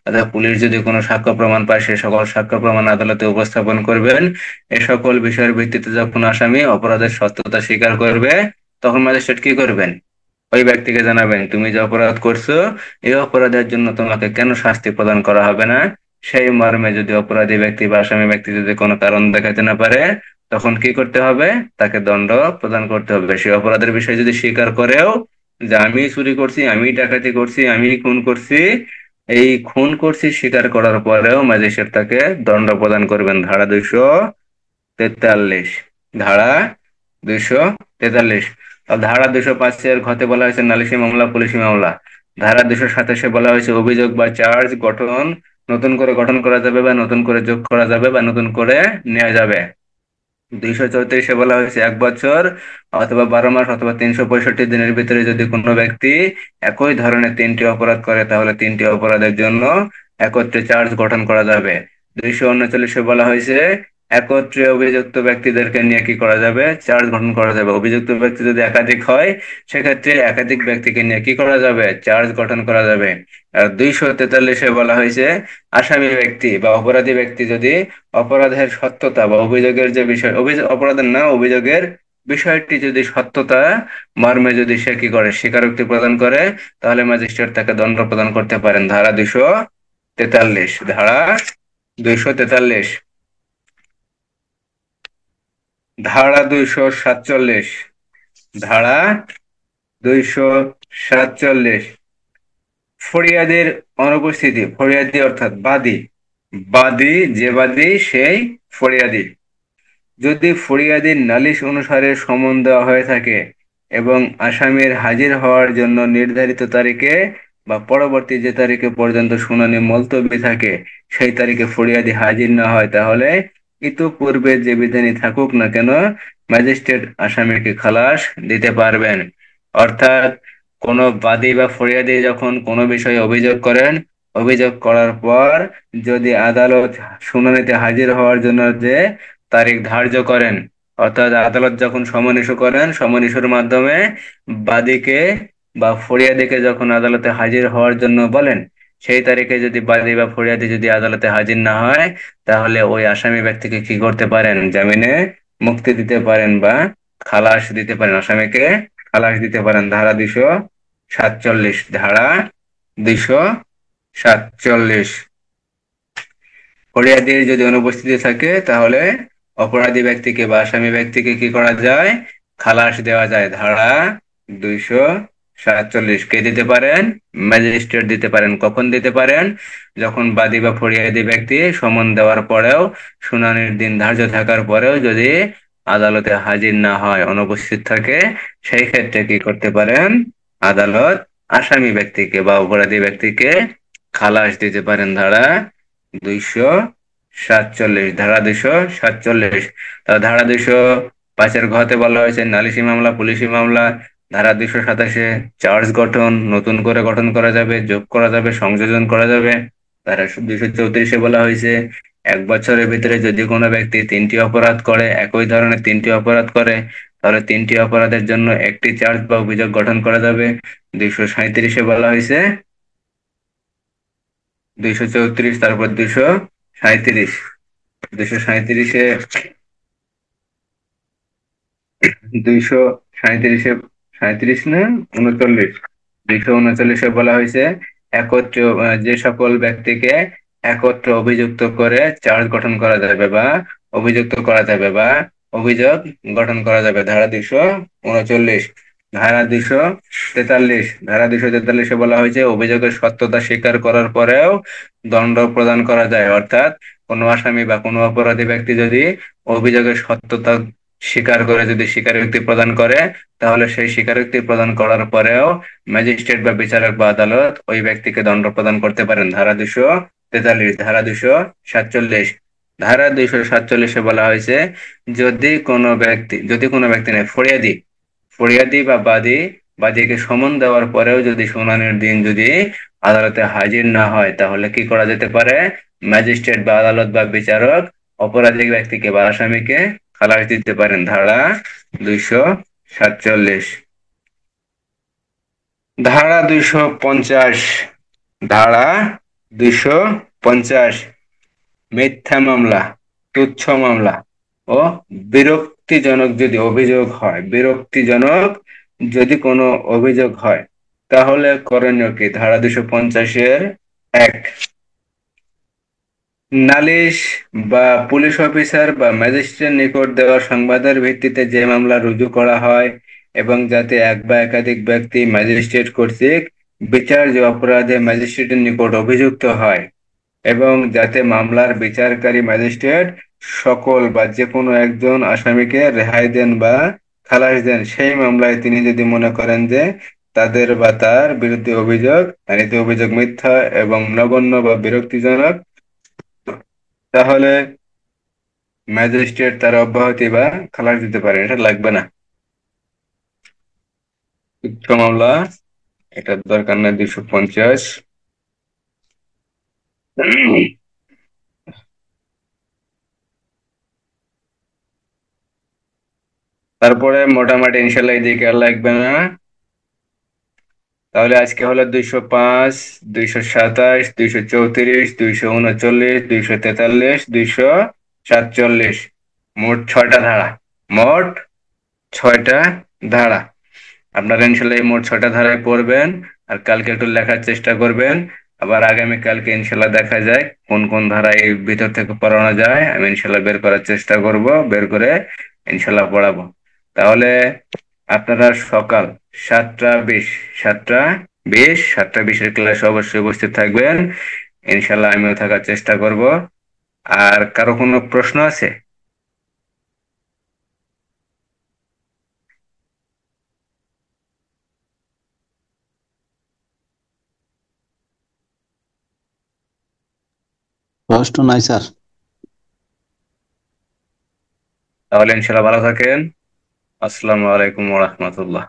অর্থাৎ পুলিশ যদি কোনো সাক্ষ্য প্রমাণ পায়, সে সকল সাক্ষ্য প্রমাণ আদালতে উপস্থাপন করবেন। এ সকল বিষয়ের ভিত্তিতে যখন আসামি অপরাধের সত্যতা স্বীকার করবে, তখন ম্যাজিস্ট্রেট কি করবেন? ওই ব্যক্তিকে জানাবেন, তুমি যে অপরাধ করছো এই অপরাধের জন্য তোমাকে কেন শাস্তি প্রদান করা হবে না। সেই মর্মে যদি অপরাধী ব্যক্তি বা আসামি ব্যক্তি যদি কোনো কারণ দেখাতে না পারে, তখন কি করতে হবে? তাকে দণ্ড প্রদান করতে হবে। সে অপরাধের বিষয়ে যদি স্বীকার করেও যে আমি চুরি করছি, আমি ডাকাতি করছি, আমি খুন করছি, এই খুন করছি স্বীকার করার পরেও ম্যাজিস্ট্রেট তাকে দণ্ড প্রদান করবেন। ধারা 243। ধারা 243। আর ধারা 205-এর ঘতে বলা হয়েছে নালিশি মামলা, পুলিশি মামলা। ধারা 227-এ বলা হয়েছে অভিযোগ বা চার্জ নতুন করে গঠন করা যাবে, বা নতুন করে যোগ করা যাবে, বা নতুন করে নেওয়া যাবে। 234-এ বলা হয়েছে 1 বছর অথবা 12 মাস অথবা 365 দিনের ভিতরে যদি কোনো ব্যক্তি একই ধরনের 3টি অপরাধ করে, তাহলে 3টি অপরাধের জন্য একত্রে চার্জ গঠন করা যাবে। 239-এ বলা হয়েছে একত্রে অভিযুক্ত ব্যক্তিদেরকে নিয়ে কি করা যাবে? চার্জ গঠন করা যাবে। অভিযুক্ত ব্যক্তি যদি একাধিক হয়, সেক্ষেত্রে একাধিক ব্যক্তিকে নিয়ে কি করা যাবে? চার্জ গঠন করা যাবে। আর 243-এ বলা হয়েছে আসামি ব্যক্তি বা অপরাধী ব্যক্তি যদি অপরাধের সত্যতা বা অভিযোগের যে বিষয়, অপরাধের না, অভিযোগের বিষয়টি যদি সত্যতা মর্মে যদি সে কি করে? স্বীকারোক্তি প্রদান করে, তাহলে ম্যাজিস্ট্রেট তাকে দণ্ড প্রদান করতে পারেন। ধারা 243। ধারা 243। ধারা 247। ধারা 247, ফরিয়াদের অনুপস্থিতি। ফরিয়াদি অর্থাৎ বাদী। যে বাদী সেই ফরিয়াদি। যদি ফরিয়াদির নালিশ অনুসারে সমন দেওয়া হয়ে থাকে, এবং আসামির হাজির হওয়ার জন্য নির্ধারিত তারিখে বা পরবর্তী যে তারিখে পর্যন্ত শুনানি মুলতবি থাকে সেই তারিখে ফরিয়াদি হাজির না হয়, তাহলে ইতোপূর্বে যে বিধানই থাকুক না কেন ম্যাজিস্ট্রেট আসামিকে খালাস দিতে পারবেন। অর্থাৎ কোনো বাদী বা ফরিয়াদি যখন কোনো বিষয়ে অভিযোগ করেন, অভিযোগ করার পর যদি আদালত শুনানিতে হাজির হওয়ার জন্য যে তারিখ ধার্য করেন, অর্থাৎ আদালত যখন সমন ইস্যু করেন, সমন ইস্যুর মাধ্যমে বাদীকে বা ফরিয়াদিকে যখন আদালতে হাজির হওয়ার জন্য বলেন, সেই তারিখে যদি বাদী বা ফরিয়াদি যদি আদালতে হাজির না হয়, তাহলে ওই আসামি ব্যক্তিকে কি করতে পারেন? জামিনে মুক্তি দিতে পারেন বা খালাস দিতে পারেন, আসামিকে খালাস দিতে পারেন। ধারা 247। ফরিয়াদির যদি অনুপস্থিতি থাকে, তাহলে অপরাধী ব্যক্তিকে বা আসামি ব্যক্তিকে কি করা যায়? খালাস দেওয়া যায়। ধারা 247 কে দিতে পারেন? ম্যাজিস্ট্রেট দিতে পারেন। কখন দিতে পারেন? যখন বাদী বা ফরিয়াদি ব্যক্তি সমন দেওয়ার পরেও, শুনানির দিন ধার্য থাকার পরেও যদি আদালতে হাজির না হয়, অনুপস্থিত থাকে, সেই ক্ষেত্রে কি করতে পারেন? আদালত আসামি ব্যক্তিকে বা অপরাধী ব্যক্তিকে খালাস দিতে পারেন। ধারা 247। ধারা 245 ঘতে বলা হয়েছে নালিশি মামলা, পুলিশি মামলা। ধারা 227 চার্জ গঠন নতুন করে গঠন করা যাবে, যোগ করা যাবে, সংযোজন করা যাবে। ধারা 234 বলা হয়েছে 1 বছরের ভিতরে যদি কোনো ব্যক্তি 3টি অপরাধ করে, একই ধরনের 3টি অপরাধ করে, তাহলে 3টি অপরাধের জন্য একটি চার্জ বা অভিযোগ গঠন করা যাবে। 237 বলা হয়েছে 234, তারপর 237। 237-এ 237 না 39, 239-এ বলা হয়েছে একত্রে যে সকল ব্যক্তিকে একত্র অভিযুক্ত করে চার্জ গঠন করা যাবে বা অভিযুক্ত করা যাবে বা অভিযোগ গঠন করা যাবে। ধারা 239। ধারা 243 বলা হয়েছে অভিযোগের সত্যতা স্বীকার করার পরেও দণ্ড প্রদান করা যায়। অর্থাৎ কোনো আসামি বা কোনো অপরাধী ব্যক্তি যদি অভিযোগের সত্যতা স্বীকার করে, যদি স্বীকারোক্তি প্রদান করে, তাহলে সেই স্বীকারোক্তি প্রদান করার পরেও ম্যাজিস্ট্রেট বা বিচারক বা আদালত ওই ব্যক্তিকে দণ্ড প্রদান করতে পারেন। ধারা 243। ধারা 247 বলা হয়েছে যদি কোনো ব্যক্তি নেই, ফরিয়াদি ফরিয়াদি বা বাদীকে সমন দেওয়ার পরেও যদি শুনানির দিন যদি আদালতে হাজির না হয়, তাহলে কি করা যেতে পারে? ম্যাজিস্ট্রেট বা আদালত বা বিচারক অপরাধী ব্যক্তিকে বা আসামিকে খালাস দিতে পারেন। ধারা 247। ধারা 250। ধারা 250 মিথ্যা মামলা, তুচ্ছ মামলা ও বিরক্তিজনক যদি অভিযোগ হয়, বিরক্তিজনক যদি কোনো অভিযোগ হয়, তাহলে করণীয় কি? ধারা 250-1, নালিশ বা পুলিশ অফিসার বা ম্যাজিস্ট্রেট নিকট দেওয়া সংবাদের ভিত্তিতে যে মামলা রুজু করা হয় এবং যাতে এক বা একাধিক ব্যক্তি ম্যাজিস্ট্রেট কর্তৃক বিচার্য অপরাধে ম্যাজিস্ট্রেটের নিকট অভিযুক্ত হয় এবং যাতে মামলার বিচারকারী ম্যাজিস্ট্রেট সকল বা যে কোনো একজন আসামিকে রেহাই দেন বা খালাস দেন, সেই মামলায় তিনি যদি মনে করেন যে তাদের বা তার বিরুদ্ধে অভিযোগ মিথ্যা এবং নগণ্য বা বিরক্তিজনক, তাহলে ম্যাজিস্ট্রেট তার অব্যাহতি বা খালাস দিতে পারেন। এটা লাগবে না। তুচ্ছ মামলা, এটার দরকার নেই। 250। তারপরে মোটামুটি ইনশাল্লাহ এদিকে আর লাগবে না। তাহলে আজকে হলো 205, 227, 234, 239, 243, 247, মোট 6টা ধারা। মোট 6টা ধারা। আপনারা ইনশাল্লাহ এই মোট 6টা ধারায় পড়বেন আর কালকে একটু লেখার চেষ্টা করবেন। আবার আগামী কালকে ইনশাল্লাহ দেখা যায় কোন কোন ধারা এই ভিতর থেকে পড়ানো যায়, আমি ইনশাল্লাহ বের করার চেষ্টা করব, বের করে ইনশাল্লাহ পড়াবো। তাহলে আপনারা সকাল 7টা 20, 7টা 20 ক্লাসে অবশ্যই উপস্থিত থাকবেন। ইনশাল্লাহ আমিও থাকার চেষ্টা করব। আর কারো কোনো প্রশ্ন আছে? কষ্ট নাই স্যার। তাহলে ইনশাল্লাহ ভালো থাকেন। আসসালামু আলাইকুম ওয়া রাহমাতুল্লাহ।